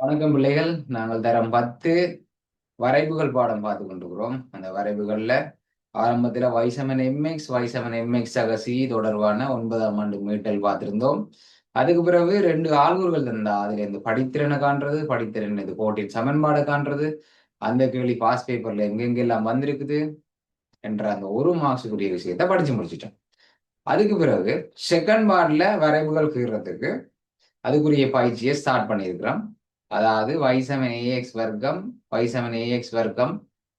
வணக்கம் பிள்ளைகள். நாங்கள் தரம் 10 வரைவுகள் பாடம் பார்த்து கொண்டிருக்கிறோம். அந்த வரைவுகள்ல ஆரம்பத்துல Y7 MX Y7 MX அகசி தொடர்பான 9ஆம் ஆண்டு மீட்டல் பார்த்திருந்தோம். அதுக்கு பிறகு 2 ஆள்கூறுகள் தந்தா அதுல இருந்து படித்திறனை காண்றது, படித்திறன் இது கோட்டின் சமன்பாடை காண்றது, அந்த கேள்வி பாஸ் பேப்பர்ல எங்கெங்கெல்லாம் வந்திருக்குது என்ற அந்த ஒரு மார்க்ஸுக்குரிய விஷயத்தை படிச்சு முடிச்சிட்டோம். அதுக்கு பிறகு செகண்ட் பார்ட்ல வரைவுகள் கீறதுக்கு அதுக்குரிய பயிற்சியை ஸ்டார்ட் பண்ணியிருக்கிறோம். அதாவது y7ax வர்க்கம் y7ax வர்க்கம்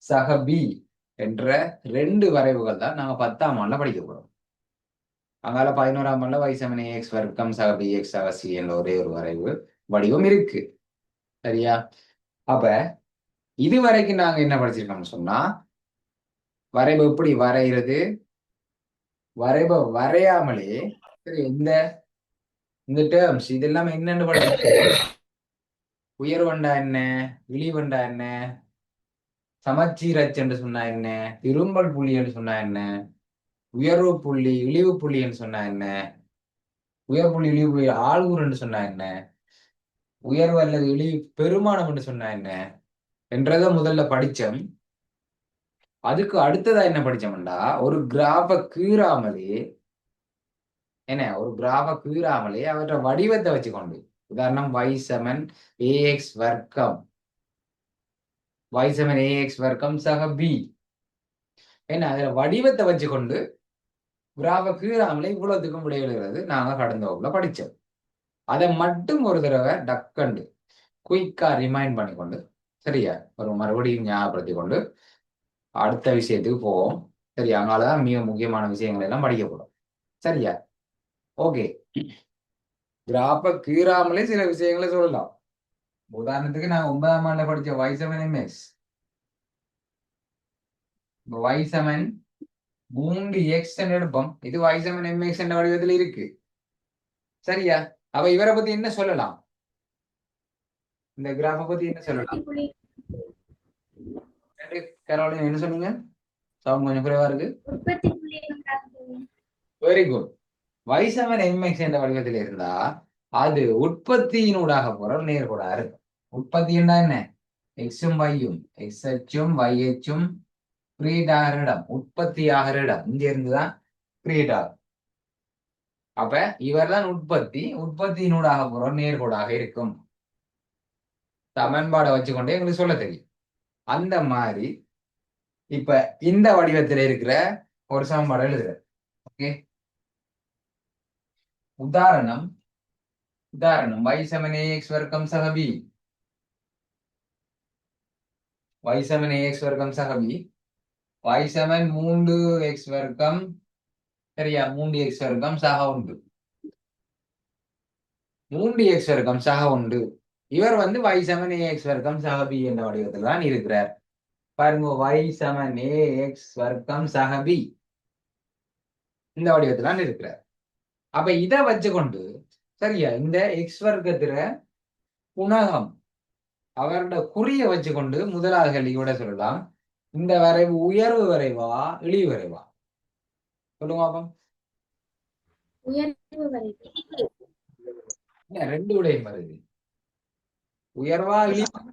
சக b என்ற 2 வரைவுகள் தான் நாங்க 10ஆம் ஆண்டுல படிக்க போறோம். அங்கால 11ஆம் ஆண்டுல y7ax வர்க்கம் சக bx சக c என்ற ஒரே ஒரு வரைவு வடிவம் இருக்கு. சரியா? அப்ப இது வரைக்கும் நாங்க என்ன படிச்சிருக்கோம்னு சொன்னா, வரைவு எப்படி வரைகிறது, வரைவை வரையாமலே சரி இந்த டேர்ம்ஸ் இதெல்லாம் என்னன்னு படிச்சிருக்கோம். உயர்வண்டா என்ன, இழிவண்டா என்ன, சமச்சீரச்சு என்று சொன்னா என்ன, இரும்பல் புள்ளி என்று சொன்னா என்ன, உயர்வு புள்ளி இழிவு புள்ளி என்று சொன்னா என்ன, உயர் புள்ளி இழிவு புள்ளி ஆள்கூறு என்று சொன்னா என்ன, உயர்வு அல்லது இழிவு பெருமானம் என்று சொன்னா என்ன என்றதை முதல்ல படிச்சோம். அதுக்கு அடுத்ததா என்ன படிச்சோம்டா, ஒரு கிராஃபை கீறாமலே அவற்றை வடிவத்தை வச்சுக்கொண்டு, உதாரணம் y7ax வர்க்கம் y7ax வர்க்கம் சக b அதுல வடிவத்தை வச்சுக்கொண்டு கிராஃபை கீறாமலே இவ்வளவுக்கும் விடை எழுதுறது நாங்க கடந்த வகுப்புல படிச்சோம். அதை மட்டும் ஒரு தடவை டக்கண்டு குயிக்கா ரிமைண்ட் பண்ணிக்கொண்டு, சரியா, ஒரு மறுபடியும் ஞாபகப்படுத்தி கொண்டு அடுத்த விஷயத்துக்கு போவோம். சரியா? அங்காலதான் மிக முக்கியமான விஷயங்கள் எல்லாம் படிக்க போறோம். சரியா? ஓகே. கிராஃபை கீறாமலே சில விஷயங்களை சொல்லலாம். உதாரணத்துக்கு நான் 9ஆம் ஆண்டுல படிச்ச y7 mx y7 3x எடுப்போம். இது y7 mx என்ற வடிவத்தில் இருக்கு. சரியா? அப்ப இவரை பத்தி என்ன சொல்லலாம், இந்த கிராஃபை பத்தி என்ன சொல்லலாம்? கரோலின் என்ன சொன்னீங்க? சவுண்ட் கொஞ்சம் குறைவா இருக்கு. Very good. y7 mx என்ற வடிவத்தில் இருந்தா அது உற்பத்தியினூடாக போற ஒரு நேர்கோடா இருக்கு. உற்பத்தி என்ன? எக்ஸும் வையும் எக்ஸ் அச்சும் y அச்சும் கிரியேட் ஆகிற இடம், உற்பத்தி ஆகிற இடம் இங்க இருந்துதான் கிரியேட் ஆகும். அப்ப இவர் தான் உற்பத்தியினூடாக போற ஒரு நேர்கோடாக இருக்கும். சமன்பாடை வச்சுக்கொண்டே எங்களுக்கு சொல்ல தெரியும். அந்த மாதிரி இப்ப இந்த வடிவத்தில் இருக்கிற ஒரு சமன்பாடு எழுதுற. ஓகே, உதாரணம் y7ax வர்க்கம் சக b y7ax வர்க்கம் சக b y7 3x வர்க்கம், சரியா, 3x வர்க்கம் சக 1 3x வர்க்கம் சக 1. இவர் வந்து y7ax வர்க்கம் சக b என்ற வடிவத்தில் தான் இருக்கிறார். பாருங்க, y7ax வர்க்கம் சக b இந்த வடிவத்தில் தான் இருக்கிறார். அப்ப இதை வச்சுக்கொண்டு, சரியா, இந்த எக்ஸ் வர்க்கத்துல குணகம் அவரோட குறிய வச்சுக்கொண்டு முதலாவது கேள்வியோட சொல்லலாம், இந்த வரைவு உயர்வு வரைவா இழிவு வரைவா? சொல்லுங்க பாப்போம். உயர்வு வரைவு. ரெண்டு விடையும் வருது. உயர்வா இழிவு?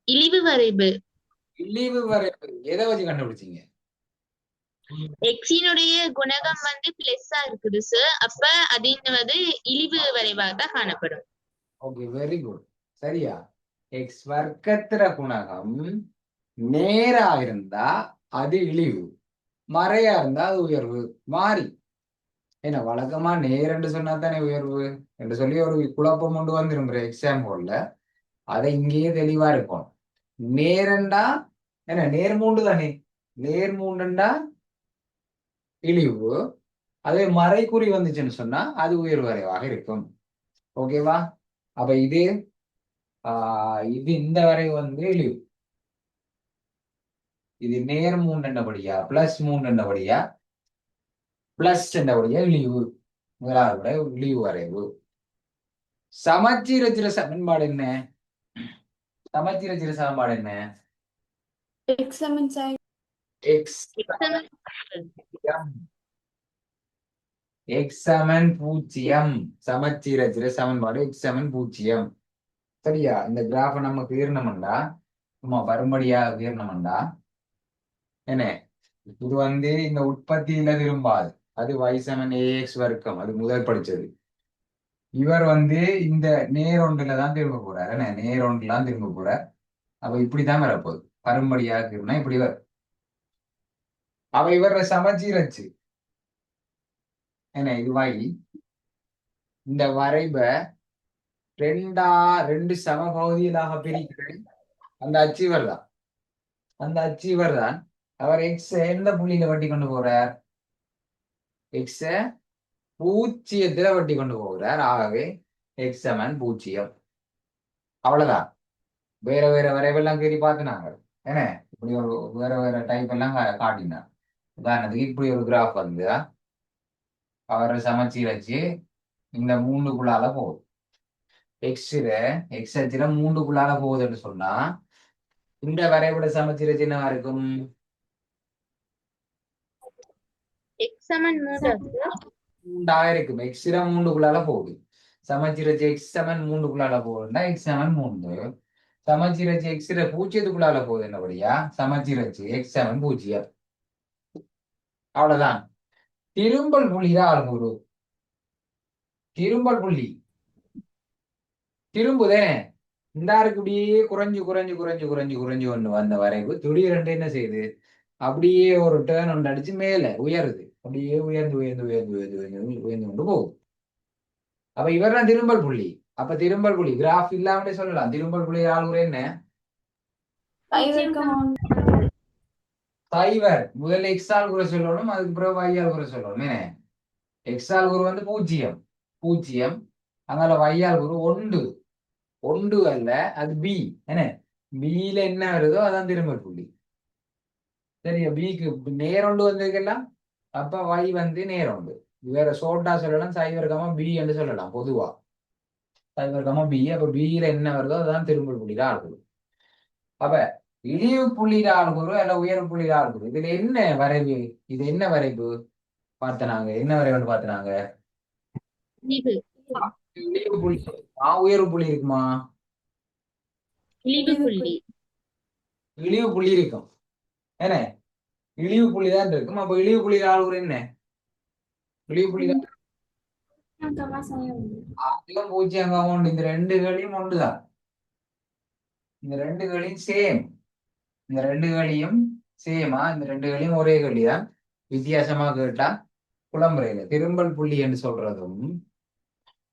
இழிவு வரைவு. இழிவு வரைவு எதை வச்சு கண்டுபிடிச்சீங்க? எக்ஸினுடைய குணகம் வந்து பிளஸ்ஸா இருக்குது சார். அப்ப அது வந்து இழிவு வரைவாக தான் காணப்படும். Okay, very good. சரியா, எக்ஸ் வர்க்கத்திர குணகம் நேரா இருந்தா அது இழிவு, மறையா இருந்தா அது உயர்வு. மாறி என்ன வழக்கமா நேர் என்று சொன்னா தானே உயர்வு என்று சொல்லி ஒரு குழப்பம் கொண்டு வந்துரும் எக்ஸாம்பிள்ல. அதை இங்கேயே தெளிவா இருக்கும். நேரண்டா என்ன, நேர்மூண்டு தானே, நேர்மூண்டுண்டா இழிவு, அதே மறைக்குறி வந்துச்சுன்னு சொன்னா அது உயர்வு வரைவாக இருக்கும். ஓகேவா? அப்ப இது இந்த வரைவு வந்து இழிவு, இது நேர் மூண்டபடியா பிளஸ் மூண்டபடியா பிளஸ் என்றபடியா இழிவு. முதலாவது இழிவு வரைவு. சமச்சீரச்சிற சமன்பாடு என்ன? சமச்சீரச்சிற சமன்பாடு என்ன? x சமன் 0. சமச்சீரச்சிற சமன்பாடு x சமன் 0. சரியா? இந்த கிராஃபை நம்ம கீர்ணம்டா சும்மா வரும்படியா கீர்ணம்டா என்ன இது வந்து இந்த உற்பத்தியில திரும்பாது. அது y7 ax வர்க்கம், அது முதல் படிச்சது. இவர் வந்து இந்த நேரொண்டுல தான் திரும்ப போறாரு என்ன, நேரொண்டுல தான் திரும்ப போறார். அப்ப இப்படித்தான் வரப்போகுது. வரும்படியா கீர்ணா இப்படி வரும். அவ இவர சமச்சீரச்சு என்ன, இது y. இந்த வரைப ரெண்டு சம பகுதிகளாக பிரிக்கிறேன். அந்த அச்சீவர் தான், அந்த அச்சீவர் தான். அவர் எக்ஸ் எந்த புள்ளியில வட்டி கொண்டு போறார்? எக்ஸ பூஜ்ஜியத்துல வட்டி கொண்டு போகிறார். ஆகவே எக்ஸ் சமன் 0. அவ்வளவுதான். வேற வேற வரைவெல்லாம் கேள்வி பார்த்துனாங்க என்ன, இப்படி ஒரு வேற வேற டைப் எல்லாம் காட்டினார். உதாரணத்துக்கு இப்படி ஒரு கிராஃப் வந்து அவரை சமச்சீர் வச்சு இந்த மூணுக்குள்ளால போகுது. எக்ஸ் அச்சுல மூணுக்குள்ளால போகுதுன்னு சொன்னா இந்த வரைபட சமச்சீர் வச்சு என்னவா இருக்கும்? எக்ஸ் சமன் 3 மூண்டாக இருக்கும். எக்ஸ்ல மூணுக்குள்ளால போகுது. சமச்சீர் வச்சு எக்ஸ் சமன் மூணுக்குள்ளால போகுதுன்னா எக்ஸ் சமன் 3. சமச்சீர் வச்சு எக்ஸ்ல பூஜ்ஜியத்துக்குள்ளால போகுது என்னபடியா சமச்சீர் வச்சு எக்ஸ் சமன் 0. அவ்வளவுதான். திரும்பல் புள்ளி தான் ஆள்கூறு. திரும்பல் புள்ளி திரும்புதே இந்த இருக்கு இப்படியே குறைஞ்சு குறைஞ்சு குறைஞ்சு குறைஞ்சு குறைஞ்சு கொண்டு வந்த வரைவு திடீரென்று என்ன செய்யுது, அப்படியே ஒரு டேர்ன் ஒன்று அடிச்சு மேல உயருது. அப்படியே உயர்ந்து உயர்ந்து உயர்ந்து உயர்ந்து உயர்ந்து உயர்ந்து கொண்டு போகுது. அப்ப இவர் தான் திரும்பல் புள்ளி. அப்ப திரும்பல் புள்ளி கிராஃப் இல்லாமலே சொல்லலாம். திரும்பல் புள்ளி ஆளுரை என்ன? சைவர். முதல்ல எக்ஸ் ஆல் குறை சொல்லணும், அதுக்கு பிறகு y ஆல் குறை சொல்லணும். என்ன, எக்ஸ் ஆல் குரு வந்து 0 0, அதனால y ஆல் குரு 1 1 அல்ல, அது பி என்ன, பியில என்ன வருதோ அதான் திரும்பல் புள்ளி. சரியா? பிக்கு நேரொண்டு வந்திருக்கலாம். அப்ப y வந்து நேரொண்டு. வேற சோட்டா சொல்லலாம், சைவர் கமா பி என்று சொல்லலாம். பொதுவா சைவர் கமா பி. அப்ப பியில என்ன வருதோ அதான் திரும்பல் புள்ளியில ஆகுது. அப்ப இழிவு புள்ளியில ஆகுது அல்ல உயர்வு புள்ளியில ஆகுது. இதுல என்ன வரைவு? இது என்ன வரைவு பார்த்தனாங்க? என்ன வரைவுன்னு பார்த்தனாங்க? இழிவு இழிவு புள்ளி. உயர்வு புள்ளி இருக்குமா? இழிவு புள்ளி இழிவு புள்ளி இருக்கும் என்ன, இழிவு புள்ளி தான் இருக்கும். அப்ப இழிவு புள்ளி ஆளுகிற என்ன, இழிவு புள்ளி தான் 0 உண்டு. இந்த ரெண்டு கழியும் ஒன்றுதான். இந்த ரெண்டு கழியும் சேம். இந்த ரெண்டு கழியும் சேமா, இந்த ரெண்டு கழியும் ஒரே கழிதான். வித்தியாசமா கேட்டா குழம்புறையில திரும்பல் புள்ளி என்று சொல்றதும்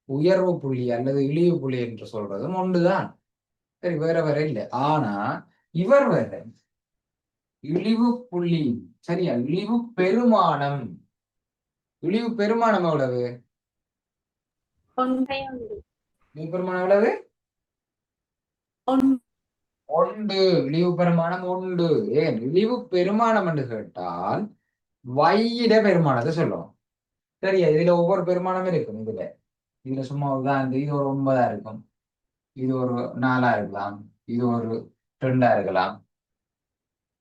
உயர்வு புள்ளி அல்லது இழிவு புள்ளி என்று சொல்றதும் ஒன்றுதான். சரி, வேற வேற இல்லை. ஆனா இவர் வேற இழிவு புள்ளி. சரியா? இழிவு பெருமானம். இழிவு பெருமானம் எவ்வளவு? இழிவு பெருமானம் எவ்வளவு? 1. இழிவு பெருமானம் 1. ஏன் இழிவு பெருமானம் என்று கேட்டால் வையிட பெருமானத்தை சொல்லணும். சரியா? இதுல ஒவ்வொரு பெருமானமும் இருக்கும். இதுல சும்மா உதாரணத்துக்கு இது ஒரு 9 இருக்கும், இது ஒரு 4 இருக்கலாம், இது ஒரு 2 இருக்கலாம்.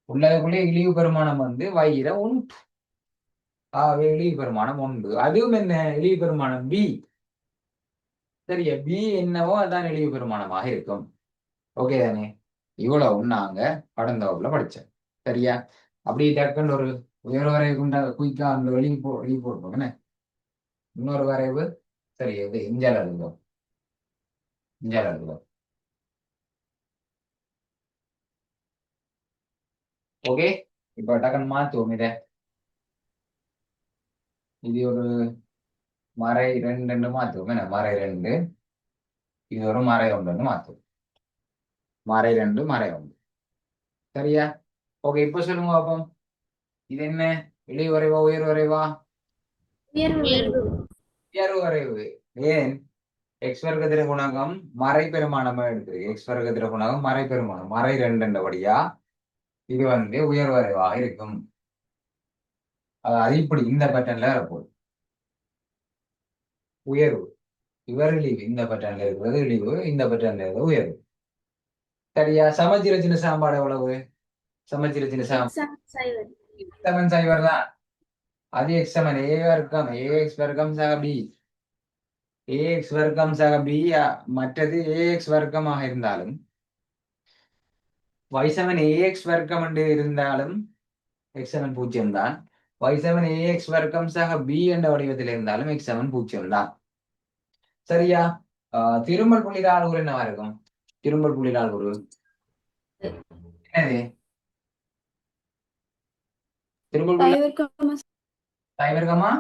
உள்ளதுக்குள்ளே இழிவு பெருமானம் வந்து வையிட 1. ஆகவே இழிவு பெருமானம் 1. அதுவும் என்ன, இழிவு பெருமானம் பி. சரியா? பி என்னவோ அதான் இழிவு பெருமானமாக இருக்கும். ஓகே தானே? இவ்வளவும் நாங்க கடந்த வகுப்புல படிச்சோம். சரியா? அப்படி டக்குன்னு ஒரு உயர் வரைவு கொண்ட குயிக்கா அந்த வெளியே போட்டுப்போம் என்ன. இன்னொரு வரைவு சரி, இது இஞ்சால எழுதுவோம். இஞ்சால எழுதுவோம். ஓகே, இப்ப டக்குன்னு மாத்துவோம் இதை. இது ஒரு மறை 2 மாத்துவோம் என்ன, மறை 2. இது ஒரு மறை 1 மாத்துவோம். மறை 2 மறை 1. சரியா? ஓகே, இப்ப சொல்லுங்க பாப்போம். இது என்ன, இளைய வரைவா உயர் வரைவா? உயர்வு வரைவு. ஏன்? எக்ஸ் வர்க்கத்திர குணகம் மறை பெருமானமா எடுத்து எக்ஸ் வர்க்கத்திர குணகம் மறை பெருமானம் மறை 2 இது வந்து உயர் வரைவாக இருக்கும். அது இப்படி இந்த பேட்டர்ன்ல வரப்போகுது. உயர்வு இவர் இழிவு, இந்த பேட்டர்ன்ல இருக்கிறது இழிவு, இந்த பேட்டர்ன்ல இருக்கிறது உயர்வு. சரியா? சமச்சீர சின்ன சாம்பாடு எவ்வளவு? சமச்சீர சின்ன சாம்பாடு சைவர் தான். அது எக்ஸ் சமன் ஏ வர்க்கம் ஏ எக்ஸ் வர்க்கம் சக பி. ஏஎக்ஸ் வர்க்கம் சக பி மற்றது ஏஎக்ஸ் வர்க்கமாக இருந்தாலும் y7 ஏஎக்ஸ் வர்க்கம் என்று இருந்தாலும் x7 பூஜ்ஜியம் தான். y7 ஏஎக்ஸ் வர்க்கம் சக பி என்ற வடிவத்தில் இருந்தாலும் x7 பூஜ்ஜியம் தான். சரியா? திரும்பல் புள்ளியிட அளவுரு என்னவா இருக்கும்? திரும்பல் புள்ளியிட அளவுரு என்னது? திரும்பல் புள்ளி சைவர்க்கமா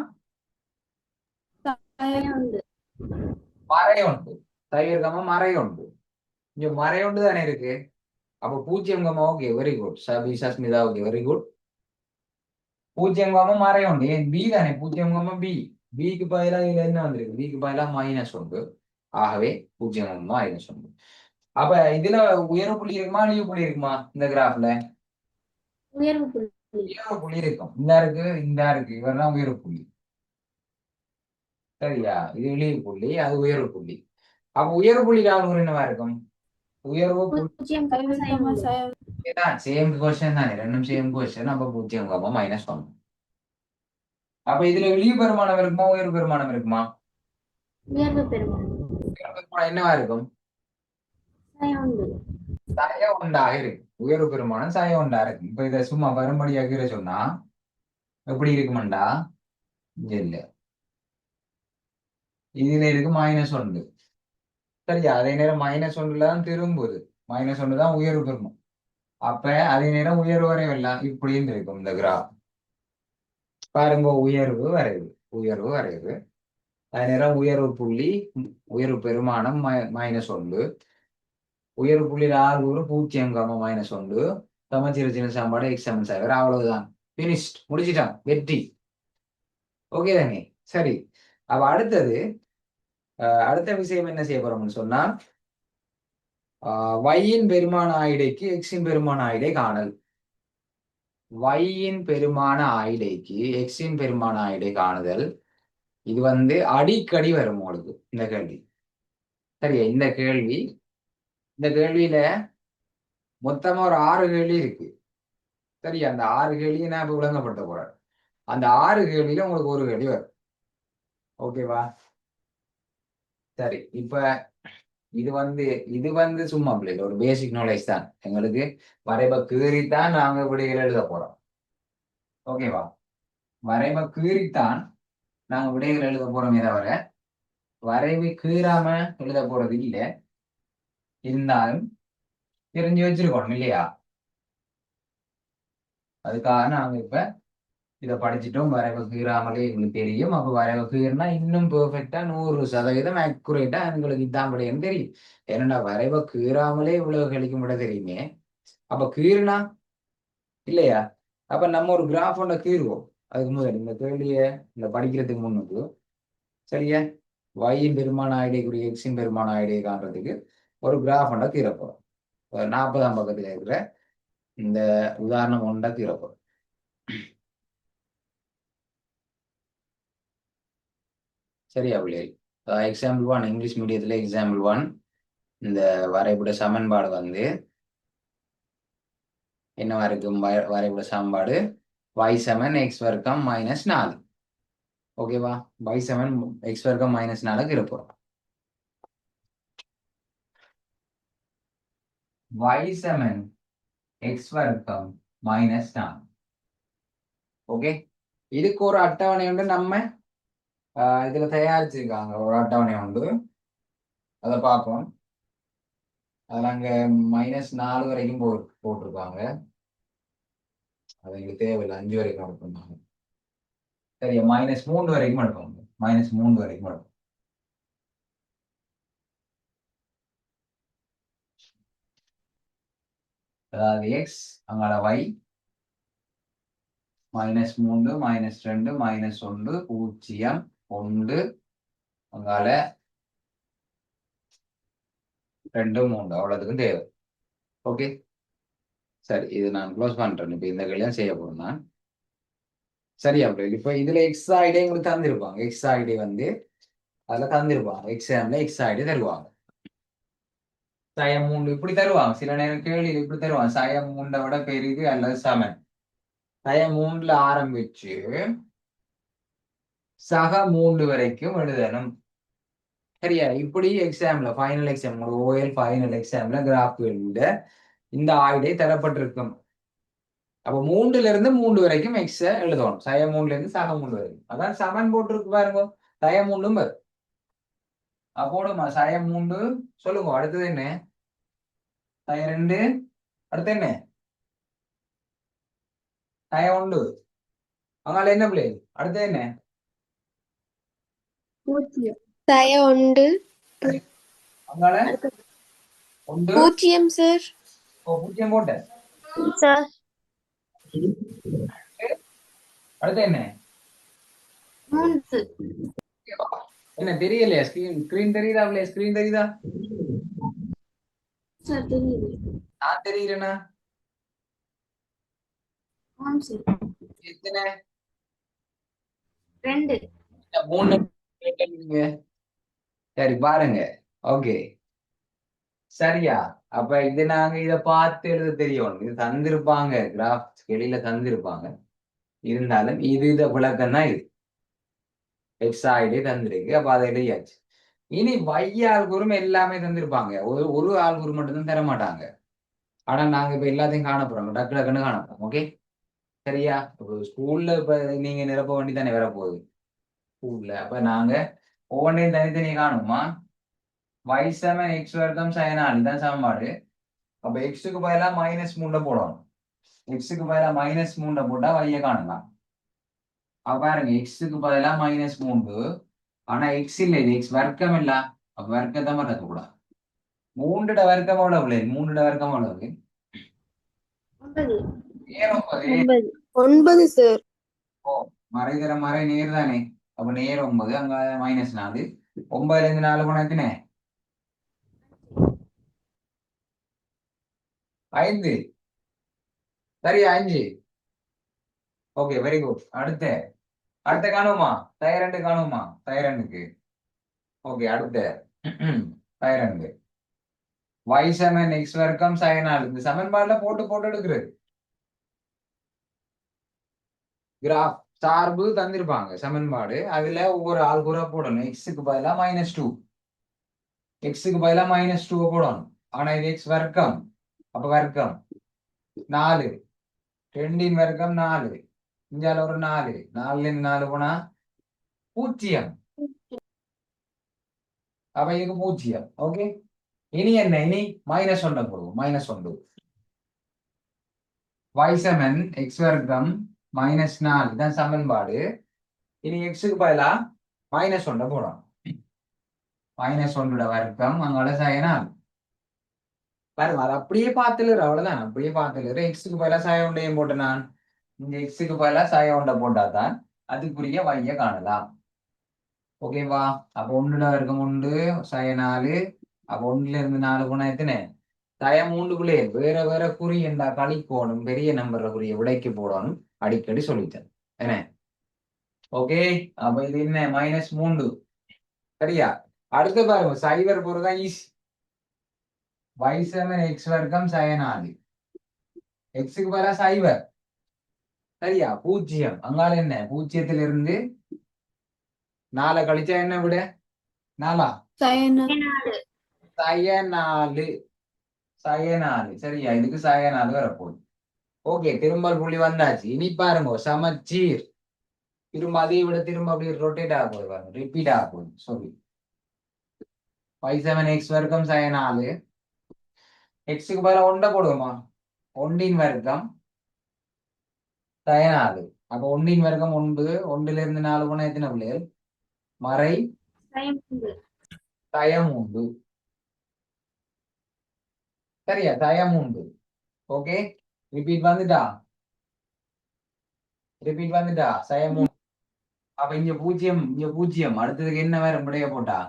மறையுண்டு. சைவர்க்கமா மறையுண்டு. இங்க மறையுண்டு தானே இருக்கு. அப்போ பூஜ்ஜியம் comma okay very good. Sasmita okay very good. பூஜ்ஜியம் கமா மறையுண்டு. ஏன் பி தானே பூஜ்ஜியம் கமா பி. பிக்கு பதிலாக இதுல என்ன வந்திருக்கு? பிக்கு பதிலாக -1. ஆகவே பூஜ்ஜியம் கமா -1. அப்ப இதுல உயர்வு புள்ளி இருக்குமா அழிவு புள்ளி இருக்குமா? இந்த கிராஃப்ல உயர்வு புள்ளி இருக்கும். இந்த இருக்கு இவரெல்லாம் உயர்வு புள்ளி. சரியா? இது இழிவு புள்ளி, அது உயர்வு புள்ளி. அப்ப உயர்வு புள்ளி அளவுரு என்னவா இருக்கும்? உயர்வு சேம் கொஸ்டின் தானே, ரெண்டும் சேம் கொஸ்டின். அப்ப பூஜ்ஜியம் கமா -1. அப்ப இதுல இழிவு பெருமானம் இருக்குமா உயர்வு பெருமானம் இருக்குமா? உயர்வு பெருமானம் என்னவா இருக்கும்? சய ஒன்றாக இருக்கு. உயர்வு பெருமானம் சய ஒன்றா இருக்கு. இப்ப இதை சும்மா வரும்படியாக சொன்னா எப்படி இருக்குமாண்டா? இல்ல இதுல இருக்கு -1. சரியா? அதே நேரம் -1 தான் திரும்புது. -1 தான் உயர்வு பெருமானம். அப்ப அதே நேரம் உயர்வு வரைவெல்லாம் இப்படின்னு இருக்கும். இந்த கிராஃப் பாருங்க, உயர்வு வரைவு உயர்வு வரைவு. அதே நேரம் உயர்வு புள்ளி உயர்வு பெருமானம் -1. உயர்வு புள்ளி அளவுரு பூஜ்ஜியம் கமா -1. சமச்சீர சின்ன சாம்பாடு x7 சைவர். அவ்வளவுதான். பினிஷ்ட், முடிச்சிட்டான், வெற்றி. ஓகே தானே? சரி. அப்ப அடுத்தது அடுத்த விஷயம் என்ன செய்ய போறோம்னு சொன்னா y-ன் பெருமான ஆயிடைக்கு x-ன் பெருமான ஆயிடை காணல். y-ன் பெருமான ஆயிடைக்கு x-ன் பெருமான ஆயிடை காணுதல். இது அடிக்கடி வரும் உங்களுக்கு இந்த கேள்வி. சரியா? இந்த கேள்வியில மொத்தமா ஒரு 6 கேள்வி இருக்கு. சரியா? அந்த 6 கேள்வியை நான் இப்ப விளங்கப்படுத்த போறேன். அந்த 6 கேள்வியில உங்களுக்கு ஒரு கேள்வி வரும். ஓகேவா? சரி. இப்ப இது சும்மா பிள்ளை ஒரு பேசிக் நாலேஜ் தான். எங்களுக்கு வரைப கீறித்தான் நாங்க விடைகள் எழுத போறோம். ஓகேவா? வரைப கீறித்தான் நாங்க விடைகள் எழுத போறோமே தவிர வரைவு கீறாம எழுத போறது இல்லை. இருந்தாலும் தெரிஞ்சு வச்சிருக்கணும் இல்லையா? அதுக்காக நாங்க இப்ப இதை படிச்சுட்டோம். வரைவு கீறாமலே எங்களுக்கு தெரியும். அப்ப வரைவு கீறினா இன்னும் பெர்ஃபெக்டா 100% அக்குரேட்டா எங்களுக்கு இதான் விடையன்னு தெரியும். ஏன்னா வரைவை கீறாமலே இவ்வளவு கழிக்கும் விட தெரியுமே. அப்ப கீறுனா இல்லையா? அப்ப நம்ம ஒரு கிராஃப் ஒன்றை கீறுவோம். அதுக்கு முதல் இந்த கேள்விய இந்த படிக்கிறதுக்கு முன்னுக்கு சரியா y-ன் பெருமான ஆயிடைக்குரிய x-ன் பெருமான ஆயிடையை காண்றதுக்கு ஒரு கிராஃப் ஒன்றை கீறப்போம். 40ஆம் பக்கத்துல இருக்கிற இந்த உதாரணம் ஒன்றை கீறப்போம். சரியா பிள்ளைகள்? எக்ஸாம்பிள் 1 இங்கிலீஷ் மீடியத்துல எக்ஸாம்பிள் 1 இந்த வரைபட சமன்பாடு என்னவா இருக்கும்? வரைபட சமன்பாடு y7 x வர்க்கம் -4. ஓகேவா? y7 x வர்க்கம் -4 இருப்போம். y7 x வர்க்கம் -4. ஓகே, இதுக்கு ஒரு அட்டவணை உண்டு. நம்ம இதுல தயாரிச்சிருக்காங்க ஒரு அட்டவணை உண்டு. அதை பார்ப்போம். அதில் அங்க -4 வரைக்கும் போட்டிருக்காங்க. அது எங்களுக்கு தேவையில்லை. 5 வரைக்கும் எடுப்பாங்க. சரியா? -3 வரைக்கும் எடுப்பாங்க. -3 வரைக்கும் எடுப்போம். அதாவது எக்ஸ் அங்கால y -3 -2 -1 0 1 அங்கால 2 3 அவ்வளவுக்கும் தேவை. ஓகே, சரி. இது நான் க்ளோஸ் பண்றேன். இப்ப இந்த கல்யாணம் செய்ய போறேன் நான். சரியா? இப்ப இதுல எக்ஸ் ஆயிடே எங்களுக்கு தந்திருப்பாங்க. எக்ஸ் ஆயிடே அதுல தந்திருப்பாங்க. எக்ஸாம்ல எக்ஸ் ஆயிடே தருவாங்க. சயம் 3 இப்படி தருவாங்க. சில நேரம் கேள்வியில் இப்படி தருவாங்க. சயம் 3 விட பெரிது அல்லது சமன். சயம் 3ல ஆரம்பிச்சு சக 3 வரைக்கும் எழுதணும். சரியா? இப்படி எக்ஸாம்ல ஃபைனல் எக்ஸாம் ஓஎல் ஃபைனல் எக்ஸாம்ல கிராஃப் இந்த ஆயுடே தரப்பட்டிருக்கும். அப்ப 3ல இருந்து 3 வரைக்கும் எக்ஸ எழுதணும். சய 3ல இருந்து சக 3 வரைக்கும். அதான் சமன் போட்டிருக்கு பாருங்க. சய 3 வரும். போடுமா சய 3 சொல்லுங்க. அடுத்தது என்ன? சய 2. அடுத்து என்ன? சய 1. அங்கால என்ன பிள்ளை? அடுத்து என்ன? சய உண்டு அங்கால 1. பூஜ்ஜியம் சார். 0 போட்டேன். சார் அடுத்து என்ன? 3 என்ன தெரியலையா? ஸ்கிரீன் தெரியுதா பிள்ளை? ஸ்கிரீன் தெரியுதா? சார் தெரியுது. நான் தெரியுறேனா? சார் எத்தனை? 2 3 கேட்டீங்க. சரி பாருங்க. ஓகே சரியா? அப்ப இது நாங்க இத பார்த்து எழுத தெரியும். இது தந்திருப்பாங்க, கிராஃப் வெளியில தந்திருப்பாங்க. இருந்தாலும் இது இத விளக்கம் தான் இது. எக்ஸாய்டே தந்திருக்கு. அப்ப அதை எழுதியாச்சு. இனி ஆல்குறும் எல்லாமே தந்திருப்பாங்க. ஒரு ஆல்குறு மட்டும்தான் தர மாட்டாங்க. ஆனா நாங்க இப்ப எல்லாத்தையும் காணப்போறோம். டக்கு டக்குன்னு காணப்போம். ஓகே சரியா? ஸ்கூல்ல இப்ப நீங்க நிரப்ப வேண்டி தானே வரப்போகுது ஸ்கூல்ல. அப்ப நாங்க ஒவ்வொன்றையும் தனித்தனியே காணுமா? y7 x வர்க்கம் sin 4 தான் சமன்பாடு. அப்ப எக்ஸுக்கு பதிலா -3 போடணும். எக்ஸுக்கு பதிலா -3 போட்டா y காணலாம். அப்ப பாருங்க எக்ஸுக்கு பதிலா -3. ஆனா எக்ஸ் இல்ல, இது எக்ஸ் வர்க்கம் இல்ல. அப்ப வர்க்கத்தை மாற்ற கூடாது. 3 வர்க்கம் எவ்வளவு? 3 வர்க்கம் எவ்வளவு? 9. 9 சார். ஓ மறை தர மறை நேர் தானே. அப்ப நேர் 9, அங்க -4. 9ல இருந்து 4 போனா எத்தனை? 5. சரியா? 5. Okay very good. அடுத்த காணுமா? டயர் 2 காணுமா? டயர் 2க்கு ஓகே. அடுத்த டயர் 2 y7 x வர்க்கம் sin 4. இந்த சமன்பாடுல போட்டு போட்டு எடுக்கிறது. கிராஃப் சார்பு தந்திருப்பாங்க சமன்பாடு. அதுல ஒவ்வொரு ஆல்குரா போடணும். எக்ஸுக்கு பதிலா -2, எக்ஸுக்கு பதிலா -2 போடணும். ஆனா இது எக்ஸ் வர்க்கம். அப்ப வர்க்கம் 4, 2 வர்க்கம் 4, இஞ்சால ஒரு 4, 4ல இருந்து 4 போனா 0. அப்ப இதுக்கு 0. ஓகே இனி என்ன? இனி -1 போடுவோம். -1 y7 x வர்க்கம் -4 தான் சமன்பாடு. இனி எக்ஸுக்கு பதிலா -1 போடணும். -1 வர்க்கம் அங்கால சாயனால் பாருங்க. அது அப்படியே பார்த்துரு. அவ்வளவுதான். அப்படியே பார்த்துரு. எக்ஸுக்கு பதிலா சாய உண்டையும் போட்டு நான் இந்த எக்ஸுக்கு பதிலா சாய உண்டை போட்டாதான் அதுக்குரிய வைய காணலாம். ஓகேவா? அப்ப 1 வர்க்கம் 1 சாய 4. அப்ப 1ல இருந்து 4 போனா எத்தனை? சாய 3க்குள்ளே வேற வேற குறி என்றா கழிக்கோணும். பெரிய நம்பர்ல குறிய விடைக்கு போடணும். அடிக்கடி சொல்லித்தேன் என்ன. ஓகே அப்ப இது என்ன? -3. சரியா? அடுத்து பாருங்க சைவர் போறதுதான் ஈஸி. y7 x வர்க்கம் sin 4. எக்ஸுக்கு பதிலா சைவர். சரியா? 0. அங்கால என்ன? 0ல இருந்து 4 கழிச்சா என்ன விட? 4. சய 4. சரியா? இதுக்கு சய 4 வரப்போகுது. ஓகே திரும்பல் புள்ளி வந்தாச்சு. இனி பாருங்க சமச்சீர். திரும்ப அதை விட திரும்ப அப்படி ரொட்டேட் ஆக போகுது பாருங்க. ரிப்பீட் ஆக போகுது. சாரி y7 x வர்க்கம் sin 4. எக்ஸுக்கு பதிலா 1 போடுவோமா? 1 வர்க்கம் sin 4. அப்ப 1 வர்க்கம் 1. 1ல இருந்து 4 போனா எத்தனை பிள்ளைகள்? மறை தயம் 3. சரியா? தயம் 3. ஓகே ரிப்பீட் வந்துட்டா சயம் 3. அப்ப இங்க 0. அடுத்ததுக்கு என்ன வரும்? விடைய போட்டா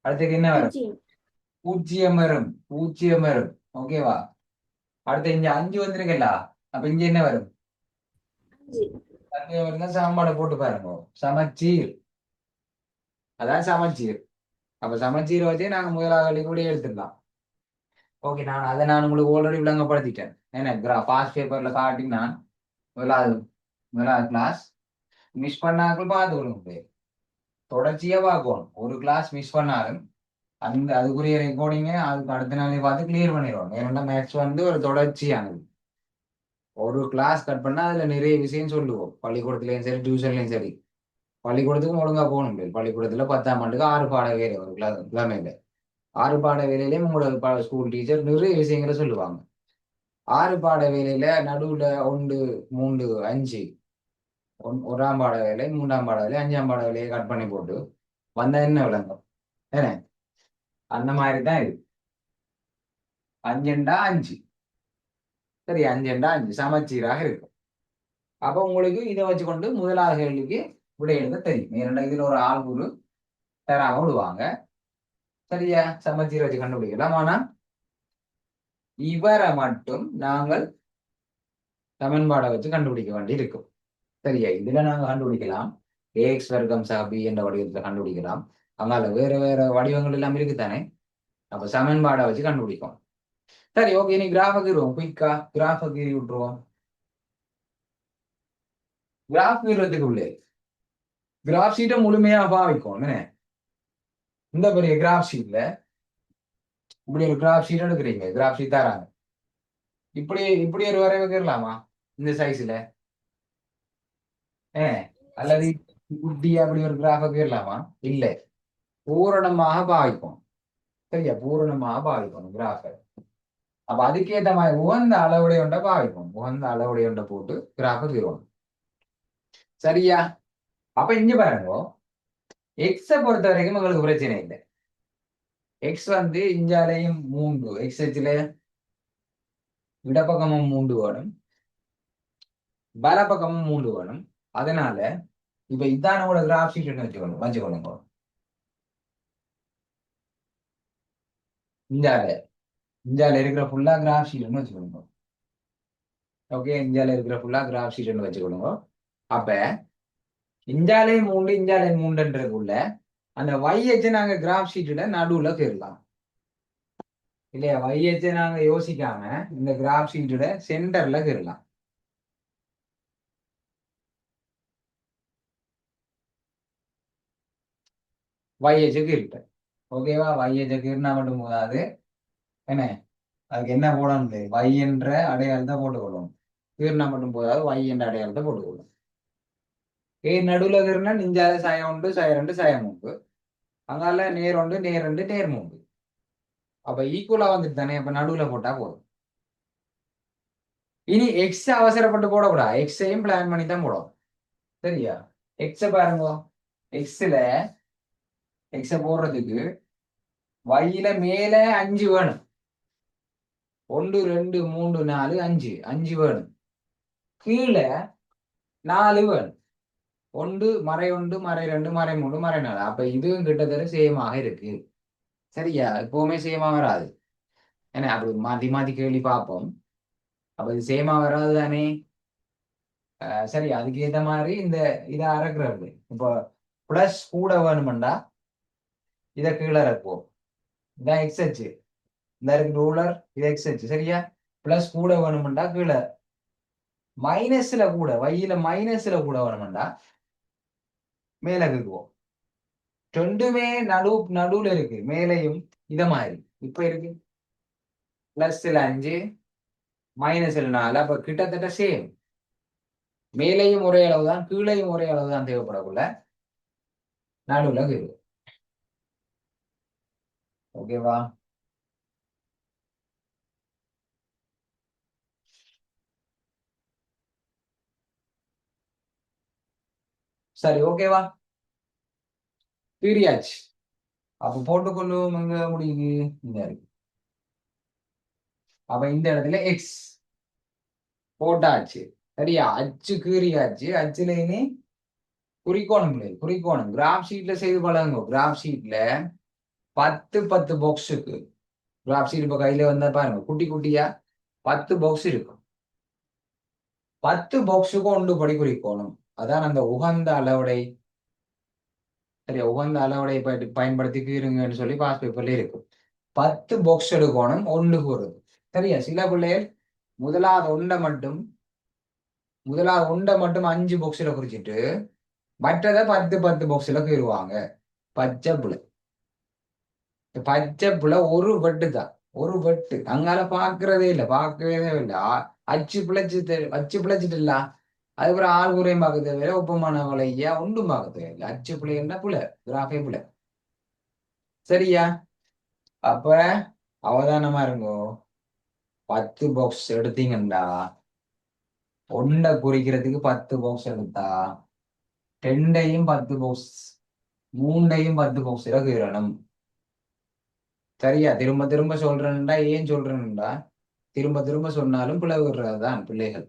அடுத்ததுக்கு என்ன வரும்? 0 வரும். 0 வரும். ஓகேவா? அடுத்து இங்க 5 வந்திருக்கல. அப்ப இங்க என்ன வரும்? 5 வருங்க. சாம்பாடை போட்டு பாருங்க. சமச்சீர். அதான் சமச்சீர். அப்ப சமச்சீரை வச்சு நாங்க முதலாளி கூட எடுத்துடலாம். ஓகே நான் உங்களுக்கு ஆல்ரெடி விளங்கப்படுத்திட்டேன். என்ன பாஸ்ட் பேப்பர்ல காட்டி நான் முதலாவது கிளாஸ் மிஸ் பண்ணாக்கள் பார்த்து கொடுங்க. தொடர்ச்சியா பார்க்கணும். ஒரு கிளாஸ் மிஸ் பண்ணாலும் அந்த அதுக்குரிய ரெக்கார்டிங்க அதுக்கு அடுத்த நாளே பார்த்து கிளியர் பண்ணிடுவோம். ஏன்னா மேத்ஸ் வந்து ஒரு தொடர்ச்சியானது. ஒரு கிளாஸ் கட் பண்ணா அதுல நிறைய விஷயம் சொல்லுவோம். பள்ளிக்கூடத்துலயும் சரி டியூஷன்லயும் சரி. பள்ளிக்கூடத்துக்கும் ஒழுங்கா போகணும். பள்ளிக்கூடத்துல 10ஆம் ஆண்டுக்கு 6 பாட வேலை ஒரு கிழமையில 6 பாட வேலையிலேயே உங்களோட ஸ்கூல் டீச்சர் நிறைய விஷயங்களை சொல்லுவாங்க. 6 பாட வேலையில நடுவுல 1 3 5 1ஆம் பாட வேலை 3ஆம் பாட வேலை 5ஆம் பாட வேலையை கட் பண்ணி போட்டு வந்தா என்ன விளங்கும்? ஏன்னா அந்த மாதிரி தான் இது. 5 5 சரி 5 சமச்சீராக இருக்கும். அப்ப உங்களுக்கு இதை வச்சுக்கொண்டு முதலாவது கேள்விக்கு விடை எழுத தெரியும். ஏன்னா இதுல ஒரு ஆள்குறு தராம விடுவாங்க. சரியா? சமச்சீர் வச்சு கண்டுபிடிக்கலாம். ஆனா இவரை மட்டும் நாங்கள் சமன்பாடை வச்சு கண்டுபிடிக்க வேண்டி இருக்கும். சரியா? இதுல நாங்க கண்டுபிடிக்கலாம். ஏஎக்ஸ் வர்க்கம் சக பி என்ற வடிவத்துல கண்டுபிடிக்கலாம். அங்கால வேற வேற வடிவங்கள் எல்லாம் இருக்குதானே. அப்ப சமன்பாடை வச்சு கண்டுபிடிக்கும். சரி, ஓகே. நீ கிராஃப கீறுவோம். குயிக்கா கிராஃப கீறி விட்டுருவோம். கிராஃப் கீறதுக்கு உள்ளே கிராஃப் ஷீட்டை முழுமையா பாவிக்கும். இந்த பெரிய கிராஃப் ஷீட்ல இப்படி ஒரு கிராஃப் ஷீட் எடுக்கிறீங்க. கிராஃப் ஷீட் தராங்க. இப்படி இப்படி ஒரு வரைவு கீறலாமா இந்த சைஸ்ல? அல்லது குட்டி அப்படி ஒரு கிராஃப கீறலாமா? இல்லை, பூரணமாக பாவிக்கும். சரியா? பூரணமாக பாவிக்கணும் கிராஃப. அப்ப அதுக்கேற்ற மாதிரி உகந்த அளவுடைய ஒன்றை பாவிக்கும். உகந்த அளவுடைய ஒன்றை போட்டு கிராஃப கீறுவோம். சரியா? அப்ப இங்க பாருங்க, எக்ஸ பொறுத்த வரைக்கும் உங்களுக்கு பிரச்சனை இல்லை. எக்ஸ் வந்து இஞ்சாலையும் 3 எக்ஸ் ஹெச்ல இடப்பக்கமும் 3 வேணும், வலப்பக்கமும் 3 வேணும். அதனால இப்ப இதான கூட கிராஃப் ஷீட் வச்சுக்கொள்ளுங்க. இஞ்சால இருக்கிற ஃபுல்லா கிராஃப் ஷீட்னு வச்சுக்கொள்ளுங்க. ஓகே, இஞ்சால இருக்கிற ஃபுல்லா கிராஃப் ஷீட்னு வச்சுக்கொள்ளுங்க. அப்ப இஞ்சாலையும் 3 இஞ்சாலையும் 3ன்றதுக்குள்ள அந்த YH நாங்க கிராஃப் ஷீட்ல நடுவுல கேட்கலாம் இல்லையா? YH நாங்க யோசிக்காம இந்த கிராஃப் ஷீட்டோட சென்டர்ல கேட்கலாம். YH கீழ்ட்ட. ஓகேவா? YH கீழ்னா மட்டும் போதாது. என்ன அதுக்கு என்ன போடணும்? Y என்ற அடையாளத்தை போட்டுக்கொள்ளும். கீழ்னா மட்டும் போதாது, Y என்ற அடையாளத்தை போட்டுக்கொள்ளும். நடுவுல கீழ்னா நிஞ்சால சாயம் 1 சாயம் 2 சாயம் 3, அங்கால நேர் 1 நேர் 2 நேர் 3. அப்ப ஈக்குவலா வந்துட்டு தானே. அப்ப நடுவுல போட்டா போதும். இனி எக்ஸ் அவசரப்பட்டு போடக்கூடாது. எக்ஸையும் பிளான் பண்ணி தான் போடும். சரியா? எக்ஸ பாருங்க. எக்ஸ போடுறதுக்கு வையில மேல 5 வேணும். 1 2 3 4 5 வேணும். கீழே 4 வேணும். 1 மறை 1 மறை 2 மறை 3 மறை 4. அப்ப இதுவும் கிட்டத்தட்ட சேமாக இருக்கு. சரியா? எப்பவுமே சேமா வராது. ஏன்னா அப்படி மாத்தி மாத்தி கேள்வி பார்ப்போம். அப்ப இது சேமா வராது தானே. சரி, அதுக்கு ஏத்த மாதிரி இந்த இதை அறக்குறது. இப்போ பிளஸ் கூட வேணுமெண்டா இதை கீழே இறக்குவோம். இதான் எக்ஸ்ஹெச். இந்த இருக்கு ரூலர், இது எக்ஸ்ஹெச். சரியா? பிளஸ் கூட வேணுமெண்டா கீழே, மைனஸ்ல கூட வையில மைனஸ்ல கூட வேணுமெண்டா மேல இருக்குவோம். ரெண்டுமே நடுவுல இருக்கு. மேலையும் இத மாதிரி இப்ப இருக்கு. பிளஸ்ல 5 மைனஸ்ல 4. அப்ப கிட்டத்தட்ட சேம். மேலையும் ஒரே அளவு தான், கீழையும் ஒரே அளவு தான் தேவைப்படக்குள்ள நடுவுல இருக்கு. ஓகேவா? சரி, ஓகேவா? பீரியாச்சு. அப்ப போட்டுக்கொள்ளும் எங்க முடியுது? இந்த இருக்கு. அப்ப இந்த இடத்துல எக்ஸ் போட்டாச்சு. சரியா? அச்சு கீறியாச்சு. அச்சுல இனி குறிக்கோணம் இல்லை. குறிக்கோணம் கிராஃப் ஷீட்ல செய்து பழகுங்க. கிராஃப் ஷீட்ல 10 பாக்ஸுக்கு கிராஃப் ஷீட் இப்ப கையில வந்தா பாருங்க, குட்டி குட்டியா 10 பாக்ஸ் இருக்கும். 10 பாக்ஸுக்கு 1 படி குறிக்கோணம். அதான் அந்த உகந்த அளவுடை. சரியா? உகந்த அளவுடை பயன்படுத்தி கீறுங்கன்னு சொல்லி பாஸ் பேப்பர்ல இருக்கும். 10 பாக்ஸ் எடுக்கணும் 1 கூறுது. சரியா? சில பிள்ளைகள் முதலாவது ஒன்றை மட்டும் 5 பாக்ஸ்ல குறிச்சிட்டு மற்றதை 10 பாக்ஸ்ல கீறுவாங்க. பச்சை புலை. பச்சை புலை ஒரு வெட்டு தான், ஒரு வெட்டு. அங்கால பாக்குறதே இல்லை, பார்க்கவே இல்லை. அச்சு பிழைச்சிட்டு இல்ல. அதுக்கப்புறம் ஆள் குறையும் பார்க்க தேவையில்லை, ஒப்பமான வலையா ஒன்றும் பார்க்க தேவையில்லை. அச்சு புலை என்ன புலை, கிராஃபே புலை. சரியா? அப்ப அவதானமா இருங்கோ. 10 பாக்ஸ் எடுத்தீங்கண்டா, ஒன்றை குறிக்கிறதுக்கு 10 பாக்ஸ் எடுத்தா, 2ஐயும் 10 பாக்ஸ், 3ஐயும் 10 பாக்ஸ் கீறணும். சரியா? திரும்ப திரும்ப சொல்றேன்டா. ஏன் சொல்றேன்டா, திரும்ப திரும்ப சொன்னாலும் பிளவுறதுதான் பிள்ளைகள்.